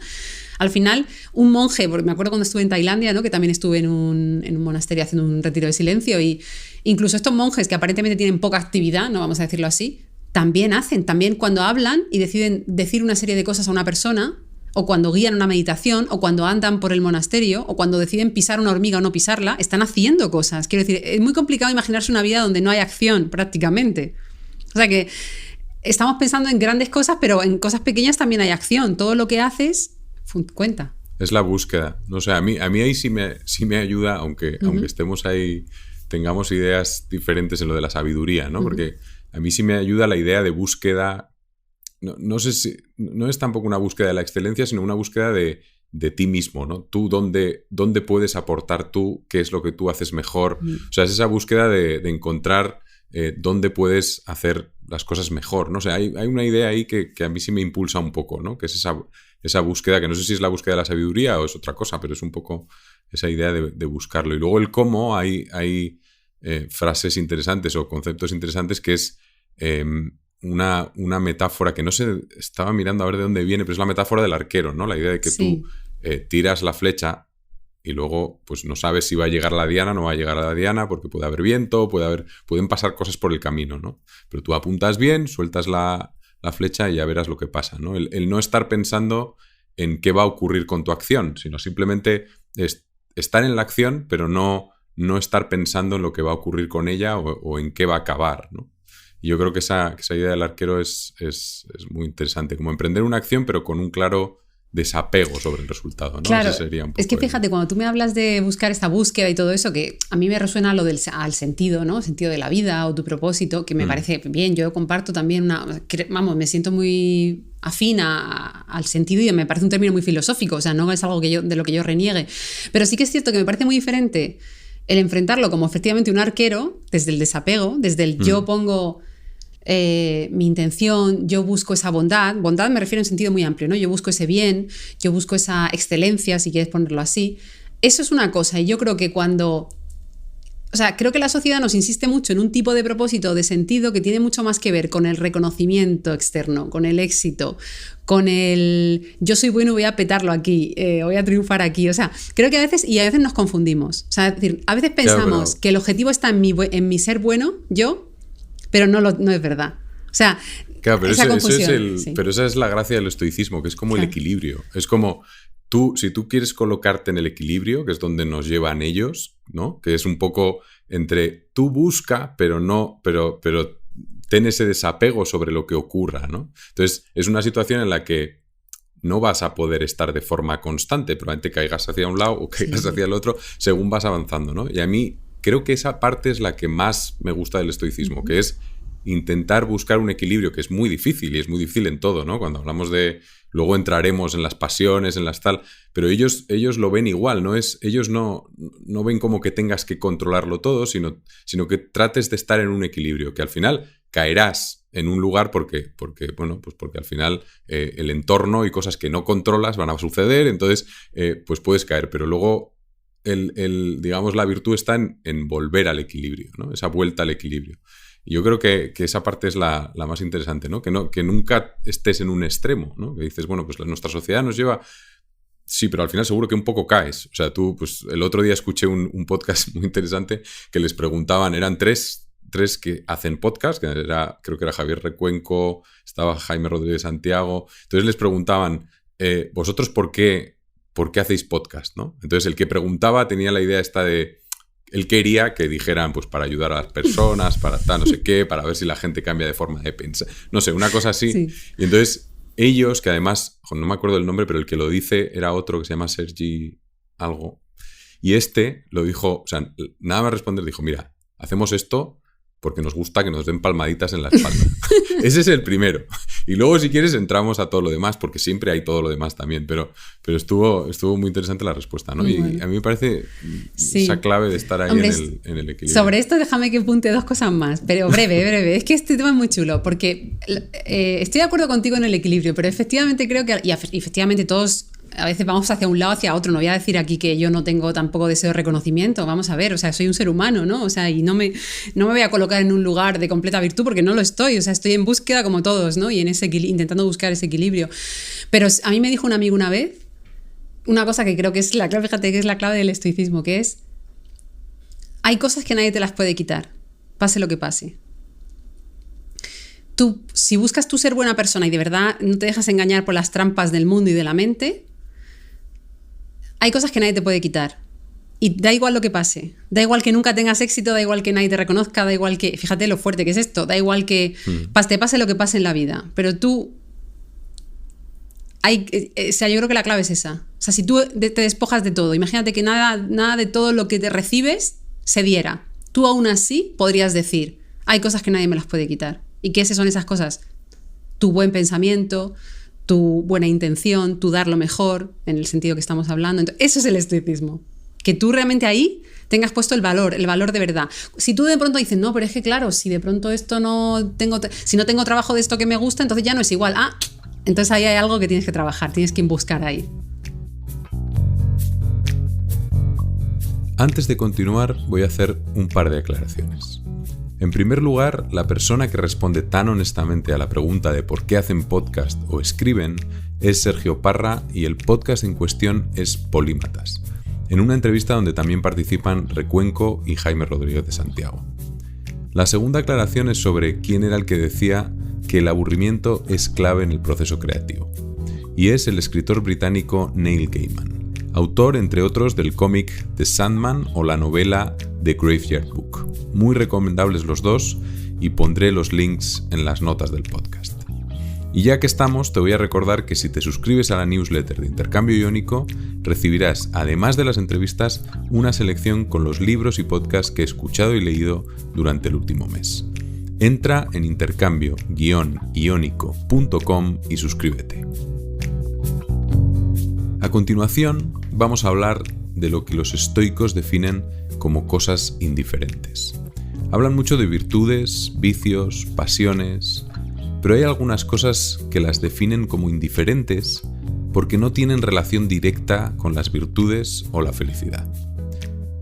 Al final, un monje, porque me acuerdo cuando estuve en Tailandia, ¿no? Que también estuve en un monasterio haciendo un retiro de silencio, y incluso estos monjes que aparentemente tienen poca actividad, no vamos a decirlo así, también cuando hablan y deciden decir una serie de cosas a una persona, o cuando guían una meditación, o cuando andan por el monasterio, o cuando deciden pisar una hormiga o no pisarla, están haciendo cosas. Quiero decir, es muy complicado imaginarse una vida donde no hay acción, prácticamente. O sea que estamos pensando en grandes cosas, pero en cosas pequeñas también hay acción. Todo lo que haces cuenta. Es la búsqueda. No sé, a mí ahí sí me ayuda, aunque estemos ahí, tengamos ideas diferentes en lo de la sabiduría, ¿no? Porque a mí sí me ayuda la idea de búsqueda. No sé si. No es tampoco una búsqueda de la excelencia, sino una búsqueda de ti mismo, ¿no? Tú, ¿dónde puedes aportar tú? ¿Qué es lo que tú haces mejor? O sea, es esa búsqueda de encontrar dónde puedes hacer las cosas mejor, ¿no? O sea, hay una idea ahí que a mí sí me impulsa un poco, ¿no? Que es esa búsqueda, que no sé si es la búsqueda de la sabiduría o es otra cosa, pero es un poco esa idea de buscarlo. Y luego el cómo, hay frases interesantes o conceptos interesantes que es. Una metáfora que no sé, estaba mirando a ver de dónde viene, pero es la metáfora del arquero, ¿no? La idea de que tú tiras la flecha y luego pues no sabes si va a llegar a la diana o no va a llegar a la diana, porque puede haber viento, pueden pasar cosas por el camino, ¿no? Pero tú apuntas bien, sueltas la flecha y ya verás lo que pasa, ¿no? El no estar pensando en qué va a ocurrir con tu acción, sino simplemente estar en la acción, pero no estar pensando en lo que va a ocurrir con ella o en qué va a acabar, ¿no? Y yo creo que esa idea del arquero es muy interesante, como emprender una acción pero con un claro desapego sobre el resultado, ¿no? Claro, ese sería un poco es que fíjate, cuando tú me hablas de buscar esta búsqueda y todo eso, que a mí me resuena lo al sentido, ¿no? El sentido de la vida o tu propósito, que me parece bien, yo comparto también me siento muy afín al sentido y me parece un término muy filosófico, o sea, no es algo de lo que yo reniegue, pero sí que es cierto que me parece muy diferente el enfrentarlo como efectivamente un arquero, desde el desapego, desde el yo pongo mi intención, yo busco esa bondad me refiero en sentido muy amplio, ¿no? Yo busco ese bien, yo busco esa excelencia, si quieres ponerlo así. Eso es una cosa, y yo creo que creo que la sociedad nos insiste mucho en un tipo de propósito, de sentido, que tiene mucho más que ver con el reconocimiento externo, con el éxito, con el yo soy bueno y voy a petarlo aquí, voy a triunfar aquí. O sea, creo que a veces nos confundimos. O sea, es decir, a veces pensamos que el objetivo está en mi ser bueno, pero no es verdad. O sea, claro, pero esa confusión. Pero esa es la gracia del estoicismo, que es como el equilibrio. Es como si tú quieres colocarte en el equilibrio, que es donde nos llevan ellos, ¿no? Que es un poco entre tú busca, pero ten ese desapego sobre lo que ocurra, ¿no? Entonces, es una situación en la que no vas a poder estar de forma constante, probablemente caigas hacia un lado o caigas hacia el otro según vas avanzando, ¿no? Y a mí creo que esa parte es la que más me gusta del estoicismo, que es intentar buscar un equilibrio, que es muy difícil, y es muy difícil en todo, ¿no? Cuando hablamos luego entraremos en las pasiones, en las tal, pero ellos lo ven igual, ellos no ven como que tengas que controlarlo todo, sino que trates de estar en un equilibrio, que al final caerás en un lugar porque al final el entorno y cosas que no controlas van a suceder, entonces pues puedes caer, pero luego digamos, la virtud está en volver al equilibrio, ¿no? Esa vuelta al equilibrio. Y yo creo que esa parte es la más interesante, ¿no? Que nunca estés en un extremo, ¿no? Que dices, bueno, pues nuestra sociedad nos lleva. Sí, pero al final seguro que un poco caes. O sea, tú, pues el otro día escuché un podcast muy interesante que les preguntaban, eran tres que hacen podcast, creo que era Javier Recuenco, estaba Jaime Rodríguez Santiago. Entonces les preguntaban, ¿vosotros por qué hacéis podcast, ¿no? Entonces el que preguntaba tenía la idea esta de. Él quería que dijeran, pues para ayudar a las personas, para tal, no sé qué, para ver si la gente cambia de forma de pensar. No sé, una cosa así. Sí. Y entonces ellos, que además, no me acuerdo el nombre, pero el que lo dice era otro que se llama Sergi algo. Y lo dijo, o sea, nada más responder, dijo, mira, hacemos esto porque nos gusta que nos den palmaditas en la espalda. Ese es el primero. Y luego, si quieres, entramos a todo lo demás, porque siempre hay todo lo demás también. Pero estuvo muy interesante la respuesta, ¿no? Y a mí me parece esa clave de estar ahí. Hombre, en el equilibrio. Sobre esto déjame que apunte 2 cosas más, pero breve. Es que este tema es muy chulo, porque estoy de acuerdo contigo en el equilibrio, pero efectivamente creo que, y efectivamente todos a veces vamos hacia un lado, hacia otro. No voy a decir aquí que yo no tengo tampoco deseo de reconocimiento. Vamos a ver, o sea, soy un ser humano, ¿no? O sea, y no me voy a colocar en un lugar de completa virtud porque no lo estoy. O sea, estoy en búsqueda como todos, ¿no? Y intentando buscar ese equilibrio. Pero a mí me dijo un amigo una vez una cosa que creo que es la clave, fíjate, que es la clave del estoicismo, que es: hay cosas que nadie te las puede quitar, pase lo que pase. Tú, si buscas tú ser buena persona y de verdad no te dejas engañar por las trampas del mundo y de la mente, hay cosas que nadie te puede quitar. Y da igual lo que pase. Da igual que nunca tengas éxito, da igual que nadie te reconozca, da igual que... Fíjate lo fuerte que es esto. Da igual que te pase lo que pase en la vida. Pero tú... o sea, yo creo que la clave es esa. O sea, si tú te despojas de todo, imagínate que nada de todo lo que te recibes se diera. Tú aún así podrías decir: hay cosas que nadie me las puede quitar. ¿Y qué son esas cosas? Tu buen pensamiento, tu buena intención, tu dar lo mejor, en el sentido que estamos hablando. Entonces, eso es el estoicismo. Que tú realmente ahí tengas puesto el valor de verdad. Si tú de pronto dices: no, pero es que claro, si de pronto esto si no tengo trabajo de esto que me gusta, entonces ya no es igual. Entonces ahí hay algo que tienes que trabajar, tienes que buscar ahí. Antes de continuar, voy a hacer un par de aclaraciones. En primer lugar, la persona que responde tan honestamente a la pregunta de por qué hacen podcast o escriben es Sergio Parra, y el podcast en cuestión es Polímatas, en una entrevista donde también participan Recuenco y Jaime Rodríguez de Santiago. La segunda aclaración es sobre quién era el que decía que el aburrimiento es clave en el proceso creativo, y es el escritor británico Neil Gaiman, autor, entre otros, del cómic The Sandman o la novela The Graveyard Book. Muy recomendables los dos, y pondré los links en las notas del podcast. Y ya que estamos, te voy a recordar que si te suscribes a la newsletter de Intercambio Iónico, recibirás, además de las entrevistas, una selección con los libros y podcasts que he escuchado y leído durante el último mes. Entra en intercambio-iónico.com y suscríbete. A continuación, vamos a hablar de lo que los estoicos definen como cosas indiferentes. Hablan mucho de virtudes, vicios, pasiones, pero hay algunas cosas que las definen como indiferentes porque no tienen relación directa con las virtudes o la felicidad.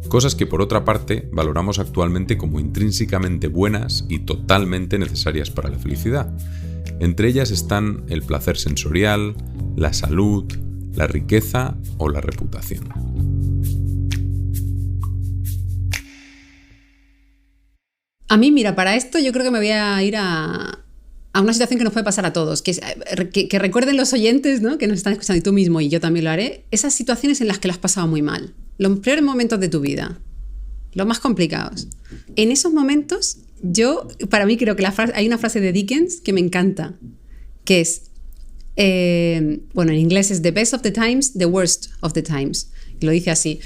Cosas que, por otra parte, valoramos actualmente como intrínsecamente buenas y totalmente necesarias para la felicidad. Entre ellas están el placer sensorial, la salud, la riqueza o la reputación. A mí, mira, para esto yo creo que me voy a ir a una situación que nos puede pasar a todos, que recuerden los oyentes, ¿no?, que nos están escuchando, y tú mismo, y yo también lo haré, esas situaciones en las que lo has pasado muy mal, los peores momentos de tu vida, los más complicados. En esos momentos, para mí creo que hay una frase de Dickens que me encanta, que es, en inglés es "the best of the times, the worst of the times", y lo dice así,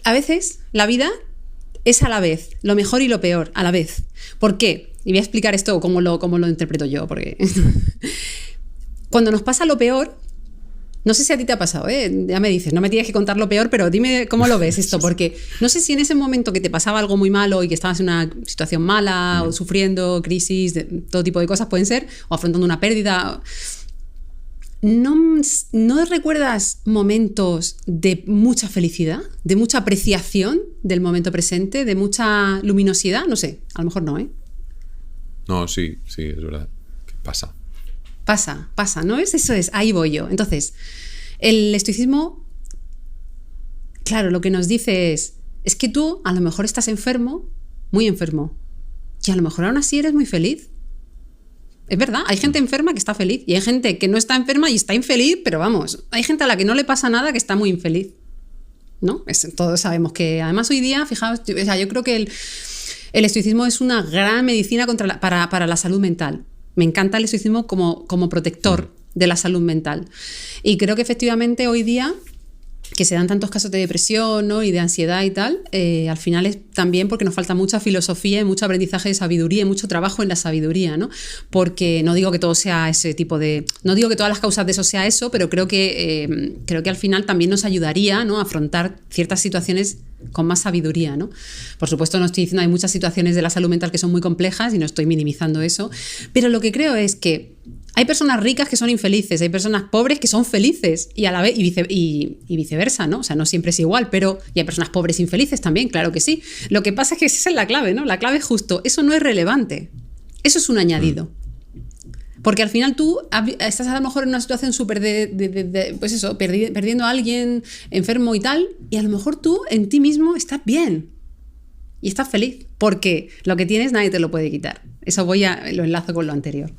a veces la vida es a la vez, lo mejor y lo peor, a la vez. ¿Por qué? Y voy a explicar esto cómo lo interpreto yo, porque cuando nos pasa lo peor, no sé si a ti te ha pasado, ya me dices, no me tienes que contar lo peor, pero dime cómo lo ves esto, porque no sé si en ese momento que te pasaba algo muy malo y que estabas en una situación mala o sufriendo crisis, todo tipo de cosas pueden ser, o afrontando una pérdida, ¿no recuerdas momentos de mucha felicidad, de mucha apreciación del momento presente, de mucha luminosidad? No sé, a lo mejor no, ¿eh? No, sí, es verdad. ¿Qué pasa? Pasa, ¿no es? Eso es, ahí voy yo. Entonces, el estoicismo, claro, lo que nos dice es que tú a lo mejor estás enfermo, muy enfermo, y a lo mejor aún así eres muy feliz. Es verdad, hay gente enferma que está feliz, y hay gente que no está enferma y está infeliz, pero vamos, hay gente a la que no le pasa nada que está muy infeliz, ¿no? Todos sabemos que, además, hoy día, fijaos, yo creo que el estoicismo es una gran medicina para la salud mental. Me encanta el estoicismo como protector de la salud mental. Y creo que efectivamente hoy día que se dan tantos casos de depresión, ¿no? Y de ansiedad y tal, al final es también porque nos falta mucha filosofía y mucho aprendizaje de sabiduría y mucho trabajo en la sabiduría, ¿no? Porque no digo que todo sea ese tipo de... No digo que todas las causas de eso sea eso, pero creo que al final también nos ayudaría, ¿no? A afrontar ciertas situaciones con más sabiduría, ¿no? Por supuesto, no estoy diciendo, hay muchas situaciones de la salud mental que son muy complejas y no estoy minimizando eso, pero lo que creo es que hay personas ricas que son infelices, hay personas pobres que son felices y a la vez y viceversa, ¿no? O sea, no siempre es igual, pero y hay personas pobres infelices también, claro que sí. Lo que pasa es que esa es la clave, ¿no? La clave es justo, eso no es relevante. Eso es un añadido. Porque al final tú estás a lo mejor en una situación súper pues eso, perdiendo a alguien enfermo y tal, y a lo mejor tú en ti mismo estás bien y estás feliz, porque lo que tienes nadie te lo puede quitar. Eso lo enlazo con lo anterior.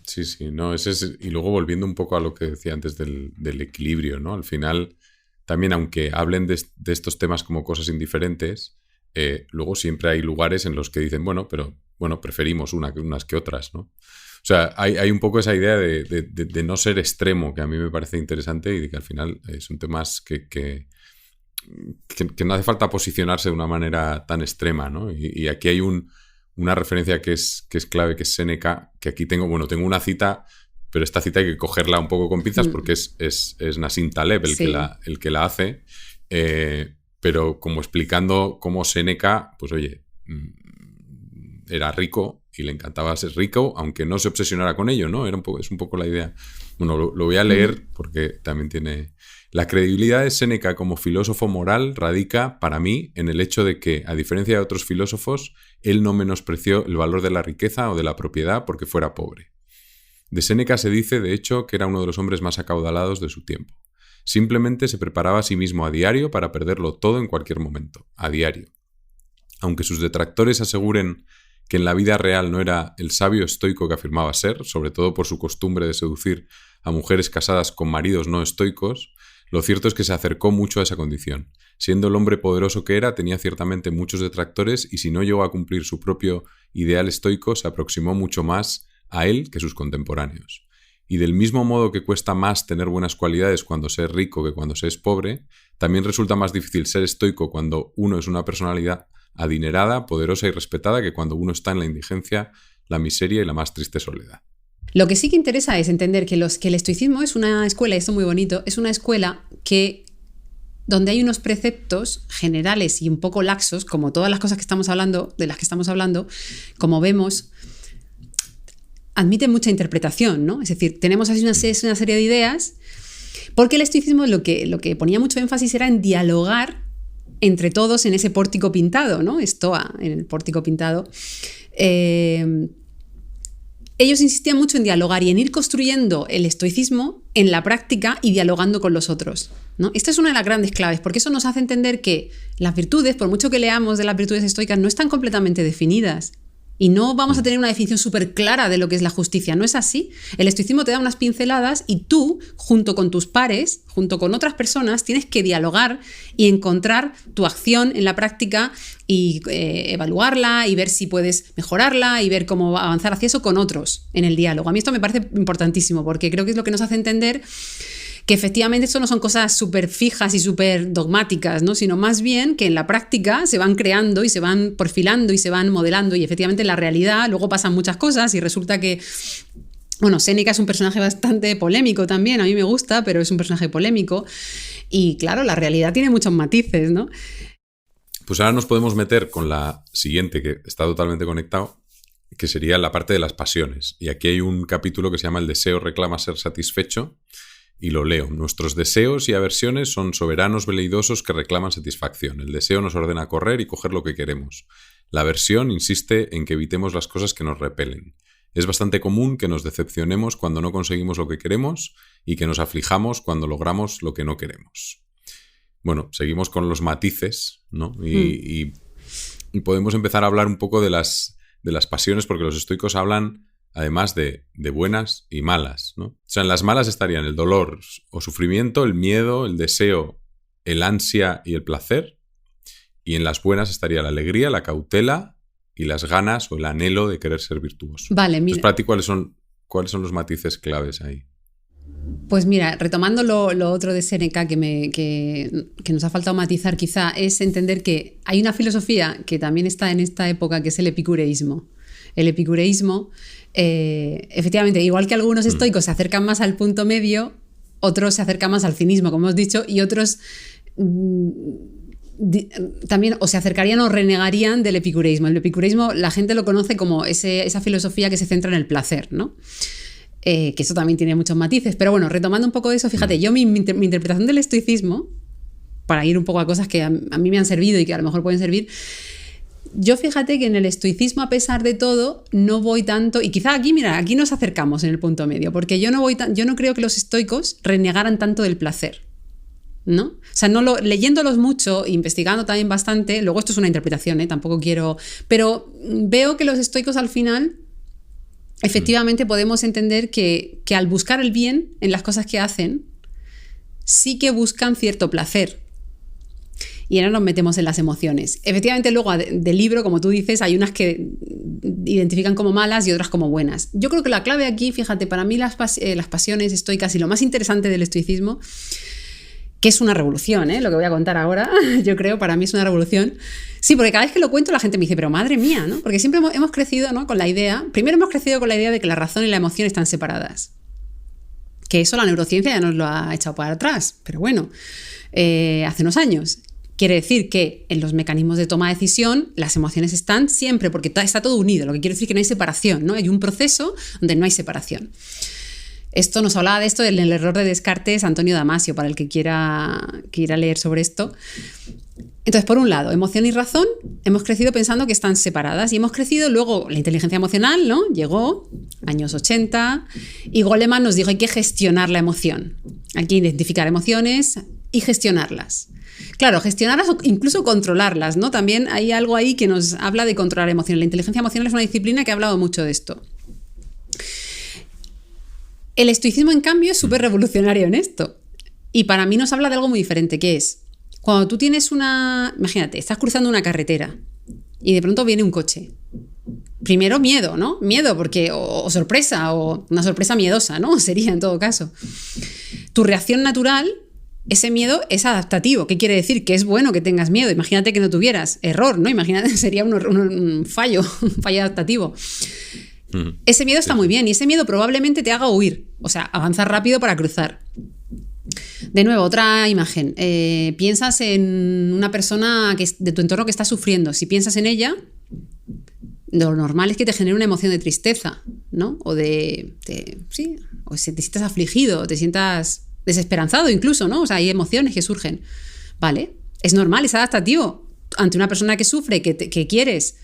Sí, sí, no, y luego volviendo un poco a lo que decía antes del equilibrio, ¿no? Al final, también aunque hablen de estos temas como cosas indiferentes, luego siempre hay lugares en los que dicen, bueno, preferimos unas que otras, ¿no? O sea, hay un poco esa idea de no ser extremo, que a mí me parece interesante y de que al final son temas que no hace falta posicionarse de una manera tan extrema, ¿no? Y aquí hay una referencia que es clave, que es Séneca, que aquí tengo una cita, pero esta cita hay que cogerla un poco con pinzas porque es Nassim Taleb el que la hace, pero como explicando cómo Séneca, pues oye, era rico y le encantaba ser rico, aunque no se obsesionara con ello, ¿no? Es un poco la idea. Bueno, lo voy a leer porque también tiene... La credibilidad de Séneca como filósofo moral radica, para mí, en el hecho de que, a diferencia de otros filósofos, él no menospreció el valor de la riqueza o de la propiedad porque fuera pobre. De Séneca se dice, de hecho, que era uno de los hombres más acaudalados de su tiempo. Simplemente se preparaba a sí mismo a diario para perderlo todo en cualquier momento, a diario. Aunque sus detractores aseguren que en la vida real no era el sabio estoico que afirmaba ser, sobre todo por su costumbre de seducir a mujeres casadas con maridos no estoicos, lo cierto es que se acercó mucho a esa condición. Siendo el hombre poderoso que era, tenía ciertamente muchos detractores y si no llegó a cumplir su propio ideal estoico, se aproximó mucho más a él que sus contemporáneos. Y del mismo modo que cuesta más tener buenas cualidades cuando se es rico que cuando se es pobre, también resulta más difícil ser estoico cuando uno es una personalidad adinerada, poderosa y respetada que cuando uno está en la indigencia, la miseria y la más triste soledad. Lo que sí que interesa es entender que el estoicismo es una escuela, y esto es muy bonito, es una escuela donde hay unos preceptos generales y un poco laxos, como todas las cosas de las que estamos hablando, como vemos, admiten mucha interpretación, ¿no? Es decir, tenemos así una serie de ideas, porque el estoicismo lo que ponía mucho énfasis era en dialogar entre todos en ese pórtico pintado, ¿no? Estoa, en el pórtico pintado. Ellos insistían mucho en dialogar y en ir construyendo el estoicismo en la práctica y dialogando con los otros, ¿no? Esta es una de las grandes claves, porque eso nos hace entender que las virtudes, por mucho que leamos de las virtudes estoicas, no están completamente definidas. Y no vamos a tener una definición súper clara de lo que es la justicia. No es así. El estoicismo te da unas pinceladas y tú, junto con tus pares, junto con otras personas, tienes que dialogar y encontrar tu acción en la práctica y evaluarla y ver si puedes mejorarla y ver cómo avanzar hacia eso con otros en el diálogo. A mí esto me parece importantísimo porque creo que es lo que nos hace entender que efectivamente esto no son cosas súper fijas y súper dogmáticas, ¿no? Sino más bien que en la práctica se van creando y se van perfilando y se van modelando y efectivamente en la realidad luego pasan muchas cosas y resulta que, bueno, Séneca es un personaje bastante polémico también, a mí me gusta, pero es un personaje polémico y claro, la realidad tiene muchos matices, ¿no? Pues ahora nos podemos meter con la siguiente, que está totalmente conectado, que sería la parte de las pasiones. Y aquí hay un capítulo que se llama El deseo reclama ser satisfecho. Y lo leo. Nuestros deseos y aversiones son soberanos veleidosos que reclaman satisfacción. El deseo nos ordena correr y coger lo que queremos. La aversión insiste en que evitemos las cosas que nos repelen. Es bastante común que nos decepcionemos cuando no conseguimos lo que queremos y que nos aflijamos cuando logramos lo que no queremos. Bueno, seguimos con los matices, ¿no? Y podemos empezar a hablar un poco de las pasiones, porque los estoicos hablan además de buenas y malas, ¿no? O sea, en las malas estarían el dolor o sufrimiento, el miedo, el deseo, el ansia y el placer. Y en las buenas estaría la alegría, la cautela y las ganas o el anhelo de querer ser virtuoso. Vale, mira. Entonces, para ti, ¿cuáles son los matices claves ahí? Pues mira, retomando lo otro de Séneca que nos ha faltado matizar quizá, es entender que hay una filosofía que también está en esta época, que es el epicureísmo. El epicureísmo, efectivamente, igual que algunos estoicos se acercan más al punto medio, otros se acercan más al cinismo, como hemos dicho, y otros también o se acercarían o renegarían del epicureísmo. El epicureísmo la gente lo conoce como esa filosofía que se centra en el placer, ¿no? Que eso también tiene muchos matices. Pero bueno, retomando un poco de eso, fíjate, yo mi interpretación del estoicismo, para ir un poco a cosas que a mí me han servido y que a lo mejor pueden servir, yo fíjate que en el estoicismo, a pesar de todo, no voy tanto, y quizá aquí, mira, aquí nos acercamos en el punto medio, porque yo no creo que los estoicos renegaran tanto del placer, ¿no? O sea, leyéndolos mucho, investigando también bastante, luego esto es una interpretación, tampoco quiero, pero veo que los estoicos al final, efectivamente podemos entender que al buscar el bien en las cosas que hacen, sí que buscan cierto placer. Y ahora nos metemos en las emociones. Efectivamente, luego del libro, como tú dices, hay unas que identifican como malas y otras como buenas. Yo creo que la clave aquí, fíjate, para mí las pasiones estoicas y lo más interesante del estoicismo, que es una revolución, lo que voy a contar ahora, yo creo, para mí es una revolución. Sí, porque cada vez que lo cuento la gente me dice, pero madre mía, ¿no? Porque siempre hemos crecido, ¿no? Con la idea, primero hemos crecido con la idea de que la razón y la emoción están separadas. Que eso la neurociencia ya nos lo ha echado para atrás, pero bueno, hace unos años. Quiere decir que en los mecanismos de toma de decisión las emociones están siempre, porque está todo unido, lo que quiere decir que no hay separación, ¿no? Hay un proceso donde no hay separación. Esto nos hablaba de esto en el error de Descartes Antonio Damasio, para el que quiera leer sobre esto. Entonces, por un lado, emoción y razón, hemos crecido pensando que están separadas y hemos crecido luego, la inteligencia emocional, ¿no? Llegó, años 80, y Goleman nos dijo hay que gestionar la emoción, hay que identificar emociones y gestionarlas. Claro, gestionarlas o incluso controlarlas, ¿no? También hay algo ahí que nos habla de controlar emociones. La inteligencia emocional es una disciplina que ha hablado mucho de esto. El estoicismo, en cambio, es súper revolucionario en esto. Y para mí nos habla de algo muy diferente, que es cuando tú tienes imagínate, estás cruzando una carretera y de pronto viene un coche. Primero miedo, ¿no? Miedo porque o sorpresa, o una sorpresa miedosa, ¿no? Sería en todo caso. Tu reacción natural, ese miedo es adaptativo. ¿Qué quiere decir? Que es bueno que tengas miedo. Imagínate que no tuvieras. Error, ¿no? Imagínate, sería un fallo adaptativo. Ese miedo está muy bien y ese miedo probablemente te haga huir, o sea, avanzar rápido para cruzar. De nuevo, otra imagen. Piensas en una persona de tu entorno que está sufriendo. Si piensas en ella, lo normal es que te genere una emoción de tristeza, ¿no? O sí, o si te sientas afligido, te sientas desesperanzado incluso, ¿no? O sea, hay emociones que surgen. Vale, es normal, es adaptativo. Ante una persona que sufre, que quieres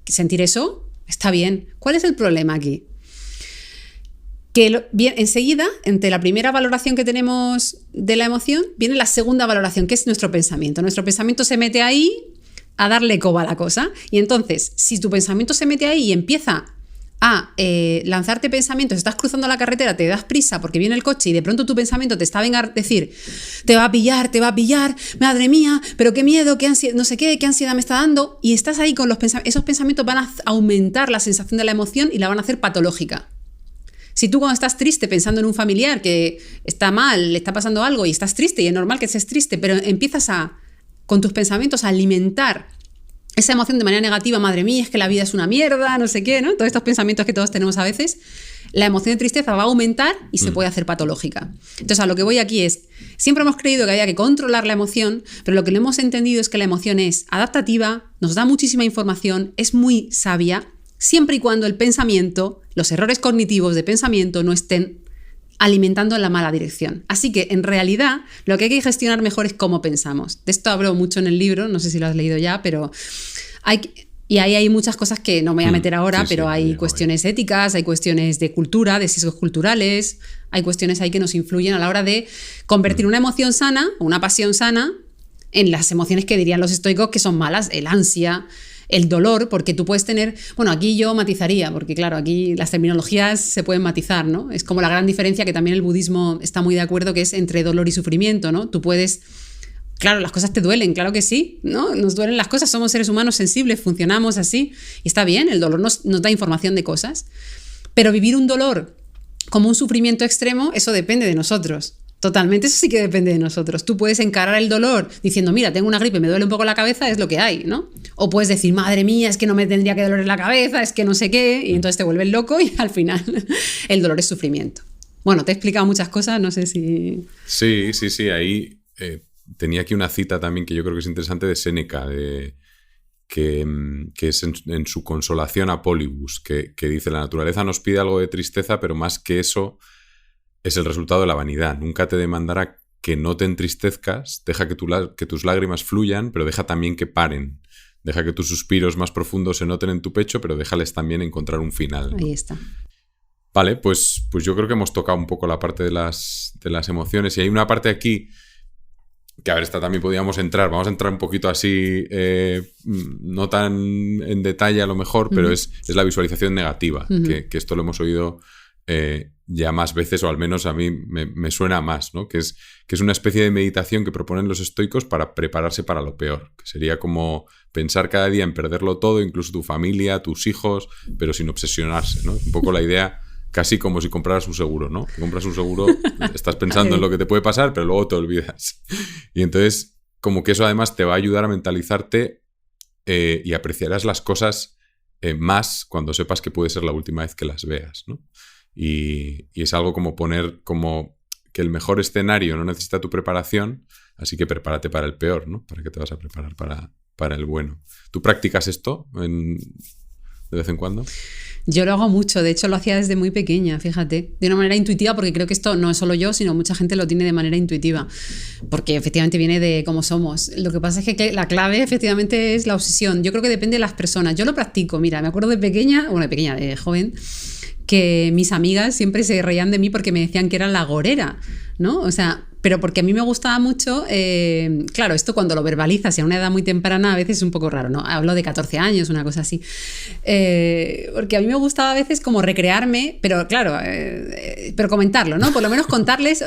sentir eso, está bien. ¿Cuál es el problema aquí? Que enseguida, entre la primera valoración que tenemos de la emoción, viene la segunda valoración, que es nuestro pensamiento. Nuestro pensamiento se mete ahí a darle coba a la cosa. Y entonces, si tu pensamiento se mete ahí y empieza a lanzarte pensamientos, estás cruzando la carretera, te das prisa porque viene el coche y de pronto tu pensamiento te está a decir, te va a pillar, madre mía, pero qué miedo, qué ansiedad, no sé qué ansiedad me está dando, y estás ahí con esos pensamientos van a aumentar la sensación de la emoción y la van a hacer patológica. Si tú cuando estás triste pensando en un familiar que está mal, le está pasando algo y estás triste y es normal que estés triste, pero empiezas con tus pensamientos a alimentar esa emoción de manera negativa, madre mía, es que la vida es una mierda, no sé qué, ¿no? Todos estos pensamientos que todos tenemos a veces, la emoción de tristeza va a aumentar y se puede hacer patológica. Entonces, a lo que voy aquí es, siempre hemos creído que había que controlar la emoción, pero lo que no hemos entendido es que la emoción es adaptativa, nos da muchísima información, es muy sabia, siempre y cuando el pensamiento, los errores cognitivos de pensamiento no estén alimentando en la mala dirección. Así que, en realidad, lo que hay que gestionar mejor es cómo pensamos. De esto hablo mucho en el libro, no sé si lo has leído ya, pero ahí hay muchas cosas que no me voy a meter ahora, sí, pero hay cuestiones éticas, hay cuestiones de cultura, de sesgos culturales, hay cuestiones ahí que nos influyen a la hora de convertir una emoción sana, o una pasión sana, en las emociones que dirían los estoicos que son malas, el ansia, el dolor, porque tú puedes tener... Bueno, aquí yo matizaría, porque claro, aquí las terminologías se pueden matizar, ¿no? Es como la gran diferencia que también el budismo está muy de acuerdo, que es entre dolor y sufrimiento, ¿no? Tú puedes... Claro, las cosas te duelen, claro que sí, ¿no? Nos duelen las cosas, somos seres humanos sensibles, funcionamos así, y está bien, el dolor nos da información de cosas, pero vivir un dolor como un sufrimiento extremo, eso depende de nosotros. Totalmente, eso sí que depende de nosotros. Tú puedes encarar el dolor diciendo, mira, tengo una gripe, me duele un poco la cabeza, es lo que hay, ¿no? O puedes decir, madre mía, es que no me tendría que doler la cabeza, es que no sé qué, y entonces te vuelves loco y al final el dolor es sufrimiento. Bueno, te he explicado muchas cosas, no sé si... Sí, ahí tenía aquí una cita también que yo creo que es interesante de Séneca, que es en su Consolación a Polibus, que dice, la naturaleza nos pide algo de tristeza, pero más que eso es el resultado de la vanidad. Nunca te demandará que no te entristezcas, deja que tus lágrimas fluyan, pero deja también que paren. Deja que tus suspiros más profundos se noten en tu pecho, pero déjales también encontrar un final, ¿no? Ahí está. Vale, pues yo creo que hemos tocado un poco la parte de las emociones. Y hay una parte aquí que, a ver, esta también podríamos entrar. Vamos a entrar un poquito así, no tan en detalle a lo mejor, pero es la visualización negativa, que esto lo hemos oído ya más veces, o al menos a mí me suena más, ¿no? Que es una especie de meditación que proponen los estoicos para prepararse para lo peor, que sería como pensar cada día en perderlo todo, incluso tu familia, tus hijos, pero sin obsesionarse, ¿no? Un poco la idea, casi como si compraras un seguro, ¿no? Que compras un seguro, estás pensando en lo que te puede pasar, pero luego te olvidas. Y entonces, como que eso además te va a ayudar a mentalizarte y apreciarás las cosas más cuando sepas que puede ser la última vez que las veas, ¿no? Y es algo como poner como que el mejor escenario no necesita tu preparación, así que prepárate para el peor, ¿no? ¿Para qué te vas a preparar para el bueno? ¿Tú practicas esto de vez en cuando? Yo lo hago mucho, de hecho lo hacía desde muy pequeña, fíjate, de una manera intuitiva, porque creo que esto no es solo yo, sino mucha gente lo tiene de manera intuitiva, porque efectivamente viene de cómo somos. Lo que pasa es que la clave efectivamente es la obsesión. Yo creo que depende de las personas. Yo lo practico, mira, me acuerdo de joven, que mis amigas siempre se reían de mí porque me decían que era la agorera, ¿no? O sea, pero porque a mí me gustaba mucho, claro, esto cuando lo verbalizas y a una edad muy temprana a veces es un poco raro, ¿no? Hablo de 14 años, una cosa así. Porque a mí me gustaba a veces como recrearme, pero claro, pero comentarlo, ¿no? Por lo menos contarles,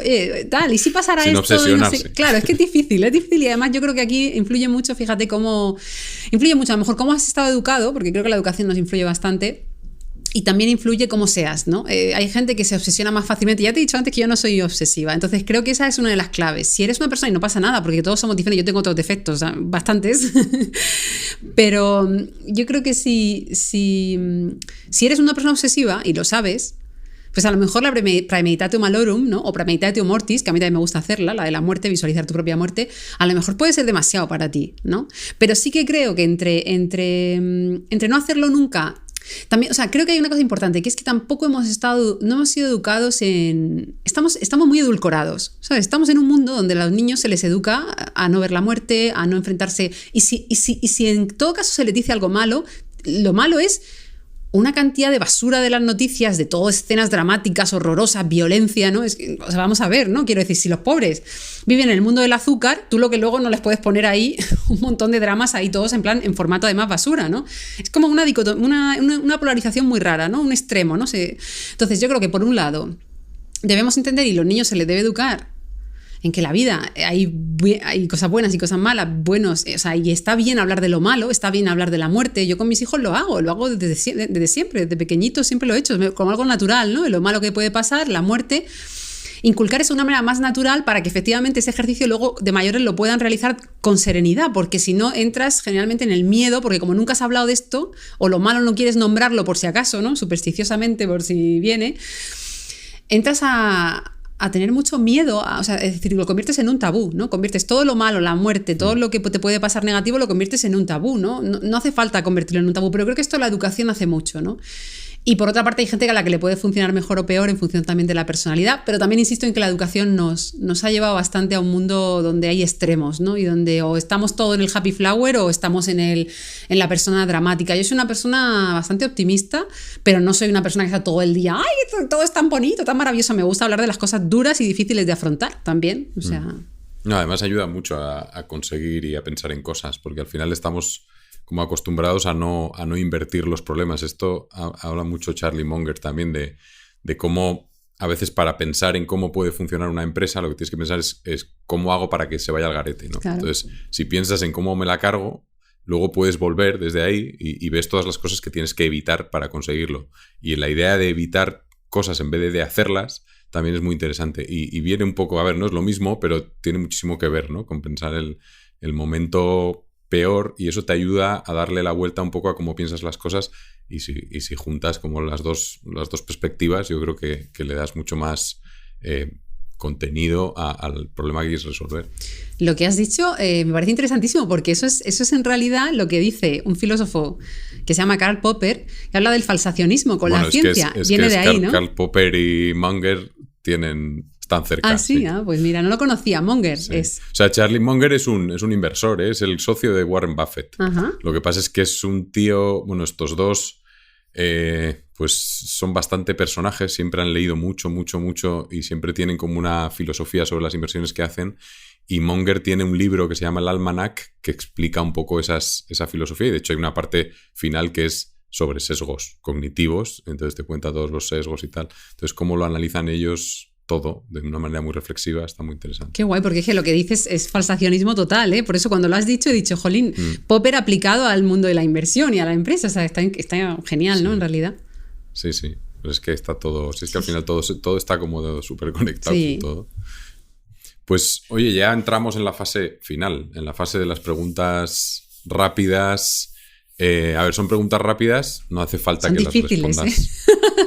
tal, y si pasara sin esto... obsesionarse. No sé, claro, es que es difícil y además yo creo que aquí influye mucho, fíjate cómo... Influye mucho, a lo mejor cómo has estado educado, porque creo que la educación nos influye bastante. Y también influye cómo seas, ¿no? Hay gente que se obsesiona más fácilmente. Ya te he dicho antes que yo no soy obsesiva. Entonces creo que esa es una de las claves. Si eres una persona, y no pasa nada, porque todos somos diferentes, yo tengo otros defectos, o sea, bastantes. Pero yo creo que si eres una persona obsesiva y lo sabes, pues a lo mejor la premeditatio malorum, ¿no? O premeditatio mortis, que a mí también me gusta hacerla, la de la muerte, visualizar tu propia muerte, a lo mejor puede ser demasiado para ti, ¿no? Pero sí que creo que entre no hacerlo nunca... También, o sea, creo que hay una cosa importante, que es que tampoco no hemos sido educados estamos muy edulcorados, ¿sabes? Estamos en un mundo donde a los niños se les educa a no ver la muerte, a no enfrentarse, y si en todo caso se les dice algo malo, lo malo es una cantidad de basura de las noticias, de todo escenas dramáticas, horrorosas, violencia, ¿no? O sea, vamos a ver, ¿no? Quiero decir, si los pobres viven en el mundo del azúcar, tú lo que luego no les puedes poner ahí un montón de dramas ahí todos en plan, en formato además basura, ¿no? Es como una polarización muy rara, ¿no? Un extremo, no sé. Entonces yo creo que por un lado debemos entender, y los niños se les debe educar, en que la vida hay cosas buenas y cosas malas, o sea, y está bien hablar de lo malo, está bien hablar de la muerte. Yo con mis hijos lo hago desde siempre, desde pequeñito siempre lo he hecho, como algo natural, ¿no? Lo malo que puede pasar, la muerte, inculcar eso de una manera más natural para que efectivamente ese ejercicio luego de mayores lo puedan realizar con serenidad, porque si no entras generalmente en el miedo, porque como nunca has hablado de esto, o lo malo no quieres nombrarlo por si acaso, ¿no? Supersticiosamente por si viene, entras a tener mucho miedo, o sea, es decir, lo conviertes en un tabú, ¿no? Conviertes todo lo malo, la muerte, todo lo que te puede pasar negativo, lo conviertes en un tabú, ¿no? No hace falta convertirlo en un tabú, pero creo que esto la educación hace mucho, ¿no? Y por otra parte hay gente a la que le puede funcionar mejor o peor en función también de la personalidad, pero también insisto en que la educación nos ha llevado bastante a un mundo donde hay extremos, ¿no? Y donde o estamos todo en el happy flower o estamos en la persona dramática. Yo soy una persona bastante optimista, pero no soy una persona que está todo el día, ¡ay, todo es tan bonito, tan maravilloso! Me gusta hablar de las cosas duras y difíciles de afrontar también, o sea... No, además ayuda mucho a conseguir y a pensar en cosas, porque al final estamos como acostumbrados a no invertir los problemas. Esto habla mucho Charlie Munger también de cómo a veces para pensar en cómo puede funcionar una empresa lo que tienes que pensar es cómo hago para que se vaya al garete, ¿no? Claro. Entonces, si piensas en cómo me la cargo, luego puedes volver desde ahí y ves todas las cosas que tienes que evitar para conseguirlo. Y la idea de evitar cosas en vez de hacerlas, también es muy interesante. Y viene un poco, a ver, no es lo mismo, pero tiene muchísimo que ver, ¿no? Con pensar el momento peor, y eso te ayuda a darle la vuelta un poco a cómo piensas las cosas, y si juntas como las dos perspectivas, yo creo que le das mucho más contenido al problema que quieres resolver. Lo que has dicho me parece interesantísimo, porque eso es en realidad lo que dice un filósofo que se llama Karl Popper, que habla del falsacionismo con la ciencia. Viene de ahí, ¿no? Karl Popper y Munger están cerca. Ah, sí, pues mira, no lo conocía. Munger sí. es. O sea, Charlie Munger es un inversor, es el socio de Warren Buffett. Ajá. Lo que pasa es que es un tío, bueno, estos dos pues son bastante personajes, siempre han leído mucho y siempre tienen como una filosofía sobre las inversiones que hacen, y Munger tiene un libro que se llama El Almanac que explica un poco esa filosofía, y de hecho hay una parte final que es sobre sesgos cognitivos, entonces te cuenta todos los sesgos y tal, entonces cómo lo analizan ellos todo de una manera muy reflexiva, está muy interesante. Qué guay, porque es que lo que dices es falsacionismo total, ¿eh? Por eso cuando lo has dicho he dicho, jolín, Popper aplicado al mundo de la inversión y a la empresa, o sea, está genial, ¿no? Sí. En realidad. Sí, pero es que está todo, es que al final todo está como súper conectado con todo. Pues, oye, ya entramos en la fase final, en la fase de las preguntas rápidas. A ver, son preguntas rápidas, no hace falta que las respondas.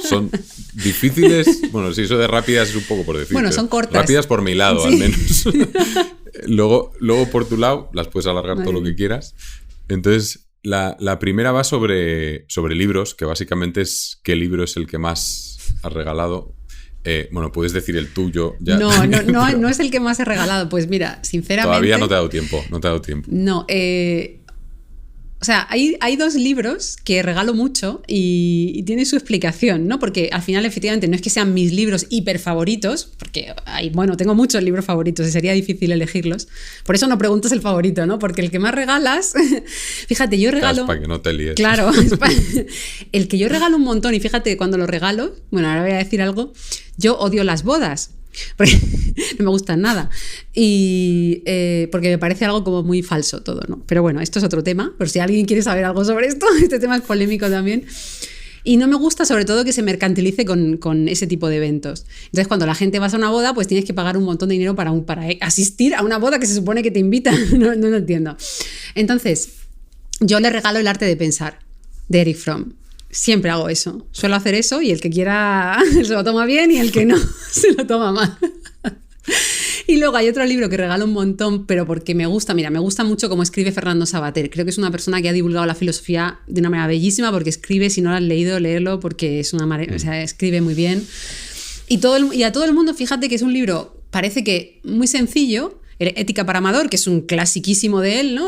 Son difíciles. Bueno, sí, eso de rápidas es un poco por decir. Bueno, son cortas. Rápidas por mi lado, al menos. luego por tu lado, las puedes alargar todo lo que quieras. Entonces, la primera va sobre libros, que básicamente es qué libro es el que más has regalado. Bueno, puedes decir el tuyo. Ya. No es el que más he regalado. Pues mira, sinceramente... Todavía no te ha dado tiempo. No, o sea, hay dos libros que regalo mucho y tiene su explicación, ¿no? Porque al final, efectivamente, no es que sean mis libros hiper favoritos, porque tengo muchos libros favoritos y sería difícil elegirlos. Por eso no preguntas el favorito, ¿no? Porque el que más regalas... Fíjate, yo regalo... Es para que no te líes. Claro, el que yo regalo un montón, y fíjate, cuando lo regalo, bueno, ahora voy a decir algo, yo odio las bodas. Porque no me gustan nada, y porque me parece algo como muy falso todo, ¿no? Pero bueno, esto es otro tema, por si alguien quiere saber algo sobre esto, este tema es polémico también. Y no me gusta sobre todo que se mercantilice con ese tipo de eventos. Entonces, cuando la gente va a una boda, pues tienes que pagar un montón de dinero para asistir a una boda que se supone que te invitan. No lo entiendo. Entonces, yo le regalo El arte de pensar, de Erich Fromm. Siempre hago eso. Suelo hacer eso, y el que quiera se lo toma bien y el que no se lo toma mal. Y luego hay otro libro que regalo un montón, pero porque me gusta. Mira, me gusta mucho cómo escribe Fernando Savater. Creo que es una persona que ha divulgado la filosofía de una manera bellísima, porque escribe, si no lo has leído, léelo, porque es o sea, escribe muy bien. Y a todo el mundo, fíjate que es un libro, parece que muy sencillo, Ética para Amador, que es un clasiquísimo de él, ¿no?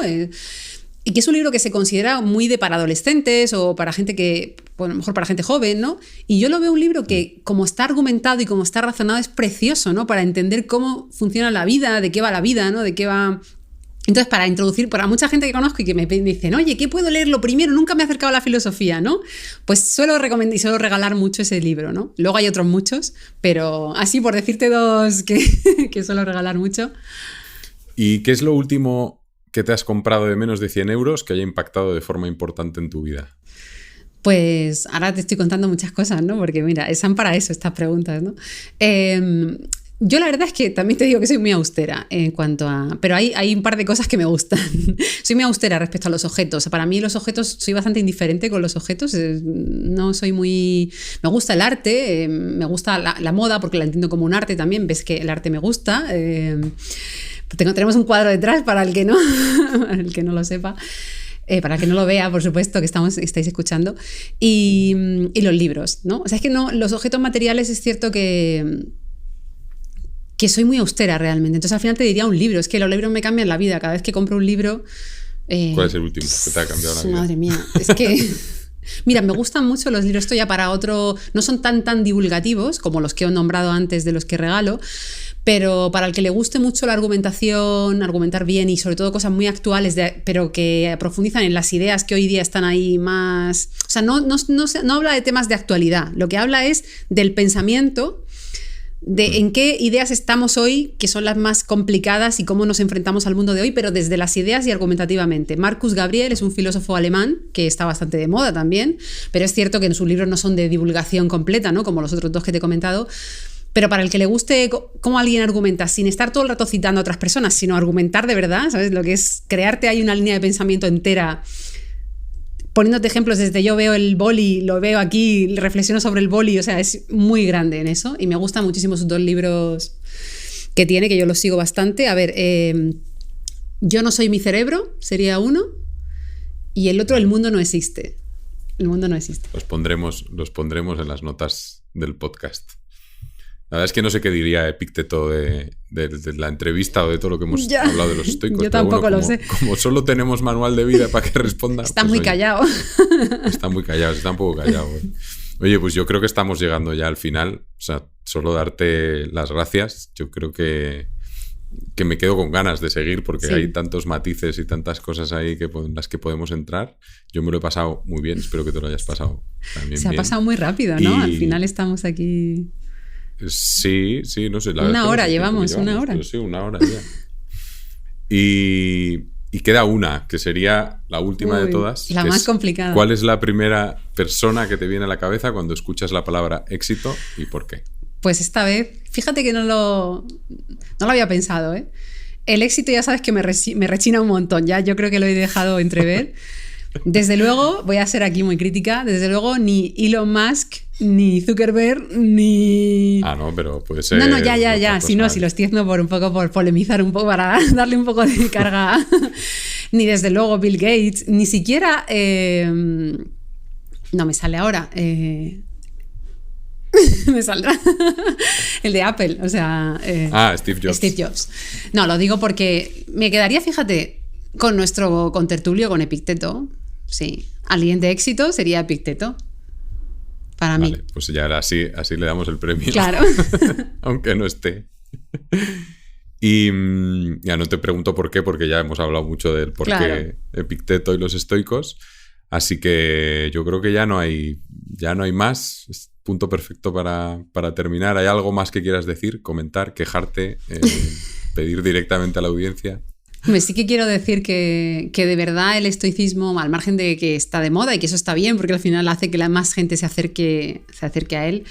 Y que es un libro que se considera muy para adolescentes o para gente que, bueno, a lo mejor para gente joven, ¿no? Y yo lo veo un libro que, como está argumentado y como está razonado, es precioso, ¿no? Para entender cómo funciona la vida, de qué va la vida, ¿no? De qué va... Entonces, para introducir, para mucha gente que conozco y que me dicen, oye, ¿qué puedo leer lo primero? Nunca me he acercado a la filosofía, ¿no? Pues suelo recomendar y suelo regalar mucho ese libro, ¿no? Luego hay otros muchos, pero así por decirte dos que suelo regalar mucho. ¿Y qué es lo último que te has comprado de menos de 100 euros que haya impactado de forma importante en tu vida? Pues ahora te estoy contando muchas cosas, ¿no? Porque mira, son para eso estas preguntas, ¿no? Yo la verdad es que también te digo que soy muy austera en cuanto a... Pero hay un par de cosas que me gustan. Soy muy austera respecto a los objetos. Para mí los objetos, soy bastante indiferente con los objetos. No soy muy... Me gusta el arte, me gusta la moda porque la entiendo como un arte también. Ves que el arte me gusta. Tenemos un cuadro detrás para el que no, para el que no lo sepa. Para el que no lo vea, por supuesto, que estáis escuchando. Y los libros, ¿no? O sea, es que no, los objetos materiales es cierto que soy muy austera realmente. Entonces al final te diría un libro. Es que los libros me cambian la vida. Cada vez que compro un libro... ¿Cuál es el último que te ha cambiado la vida? Madre mía, es que... Mira, me gustan mucho los libros, esto ya para otro... No son tan divulgativos como los que he nombrado antes de los que regalo, pero para el que le guste mucho la argumentación, argumentar bien y sobre todo cosas muy actuales, pero que profundizan en las ideas que hoy día están ahí más... O sea, no habla de temas de actualidad, lo que habla es del pensamiento de en qué ideas estamos hoy, que son las más complicadas, y cómo nos enfrentamos al mundo de hoy, pero desde las ideas y argumentativamente. Marcus Gabriel es un filósofo alemán que está bastante de moda también, pero es cierto que en sus libros no son de divulgación completa, ¿no? Como los otros dos que te he comentado. Pero para el que le guste cómo alguien argumenta, sin estar todo el rato citando a otras personas, sino argumentar de verdad, ¿sabes? Lo que es crearte ahí una línea de pensamiento entera, poniéndote ejemplos desde yo veo el boli, lo veo aquí, reflexiono sobre el boli, o sea, es muy grande en eso y me gustan muchísimo sus 2 libros que tiene, que yo los sigo bastante. A ver, Yo no soy mi cerebro, sería uno, y el otro, El mundo no existe. El mundo no existe. Los pondremos en las notas del podcast. La verdad es que no sé qué diría Epicteto de la entrevista o de todo lo que hemos hablado de los estoicos. Yo tampoco lo sé. Como solo tenemos manual de vida para que responda. Está pues, muy callado. Está muy callado, está un poco callado. Oye, pues yo creo que estamos llegando ya al final. O sea, solo darte las gracias. Yo creo que me quedo con ganas de seguir porque hay tantos matices y tantas cosas ahí en las que podemos entrar. Yo me lo he pasado muy bien. Espero que te lo hayas pasado también Se bien. ha pasado muy rápido, ¿no? Al final estamos aquí... Sí, no sé. Una hora llevamos, una hora. Pero sí, una hora ya. Y queda una, que sería la última de todas. La más complicada. ¿Cuál es la primera persona que te viene a la cabeza cuando escuchas la palabra éxito y por qué? Pues esta vez, fíjate que no lo había pensado, ¿eh? El éxito ya sabes que me rechina un montón, ya yo creo que lo he dejado entrever. Desde luego, voy a ser aquí muy crítica, desde luego ni Elon Musk, ni Zuckerberg, ni... Ah, no, pero puede ser... No, ya, si lo estoy haciendo por polemizar un poco, para darle un poco de carga. Ni desde luego Bill Gates, ni siquiera... No me sale ahora. Me saldrá. El de Apple, o sea... Steve Jobs. Steve Jobs. No, lo digo porque me quedaría, fíjate, con nuestro contertulio, con Epicteto. Sí, alguien de éxito sería Epicteto. Para mí. Vale, pues ya así le damos el premio. Claro. Aunque no esté. Y ya no te pregunto por qué, porque ya hemos hablado mucho del por qué Epicteto y los estoicos. Así que yo creo que ya no hay más. Es punto perfecto para terminar. ¿Hay algo más que quieras decir, comentar, quejarte, pedir directamente a la audiencia? Sí que quiero decir que de verdad el estoicismo, al margen de que está de moda y que eso está bien porque al final hace que la más gente se acerque a él,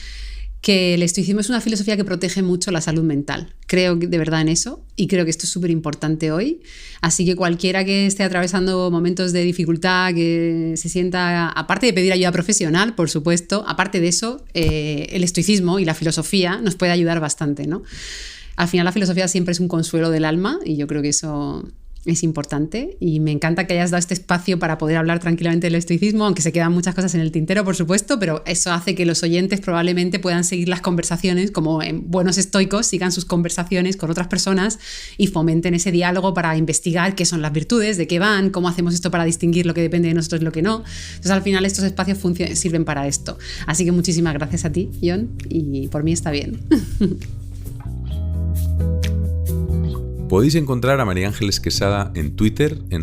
que el estoicismo es una filosofía que protege mucho la salud mental. Creo de verdad en eso y creo que esto es súper importante hoy. Así que cualquiera que esté atravesando momentos de dificultad, que se sienta, aparte de pedir ayuda profesional, por supuesto, aparte de eso, el estoicismo y la filosofía nos puede ayudar bastante, ¿no? Al final la filosofía siempre es un consuelo del alma y yo creo que eso es importante y me encanta que hayas dado este espacio para poder hablar tranquilamente del estoicismo, aunque se quedan muchas cosas en el tintero, por supuesto, pero eso hace que los oyentes probablemente puedan seguir las conversaciones, como en buenos estoicos, sigan sus conversaciones con otras personas y fomenten ese diálogo para investigar qué son las virtudes, de qué van, cómo hacemos esto para distinguir lo que depende de nosotros y lo que no. Entonces al final estos espacios sirven para esto. Así que muchísimas gracias a ti, Jon, y por mí está bien. Podéis encontrar a María Ángeles Quesada en Twitter, en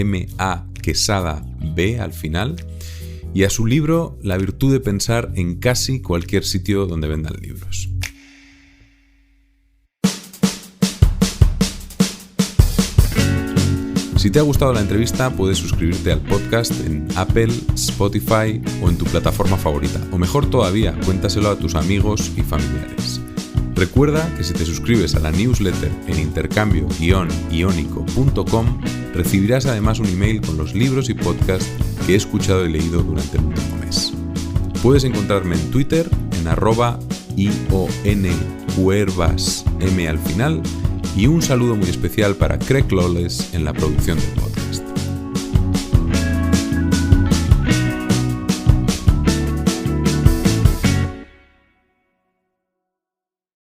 @maquesadab al final, y a su libro La virtud de pensar en casi cualquier sitio donde vendan libros. Si te ha gustado la entrevista, puedes suscribirte al podcast en Apple, Spotify o en tu plataforma favorita. O mejor todavía, cuéntaselo a tus amigos y familiares. Recuerda que si te suscribes a la newsletter en intercambio-iónico.com, recibirás además un email con los libros y podcasts que he escuchado y leído durante el último mes. Puedes encontrarme en Twitter en @ioncuervasm al final, y un saludo muy especial para Craig Lawless en la producción del podcast.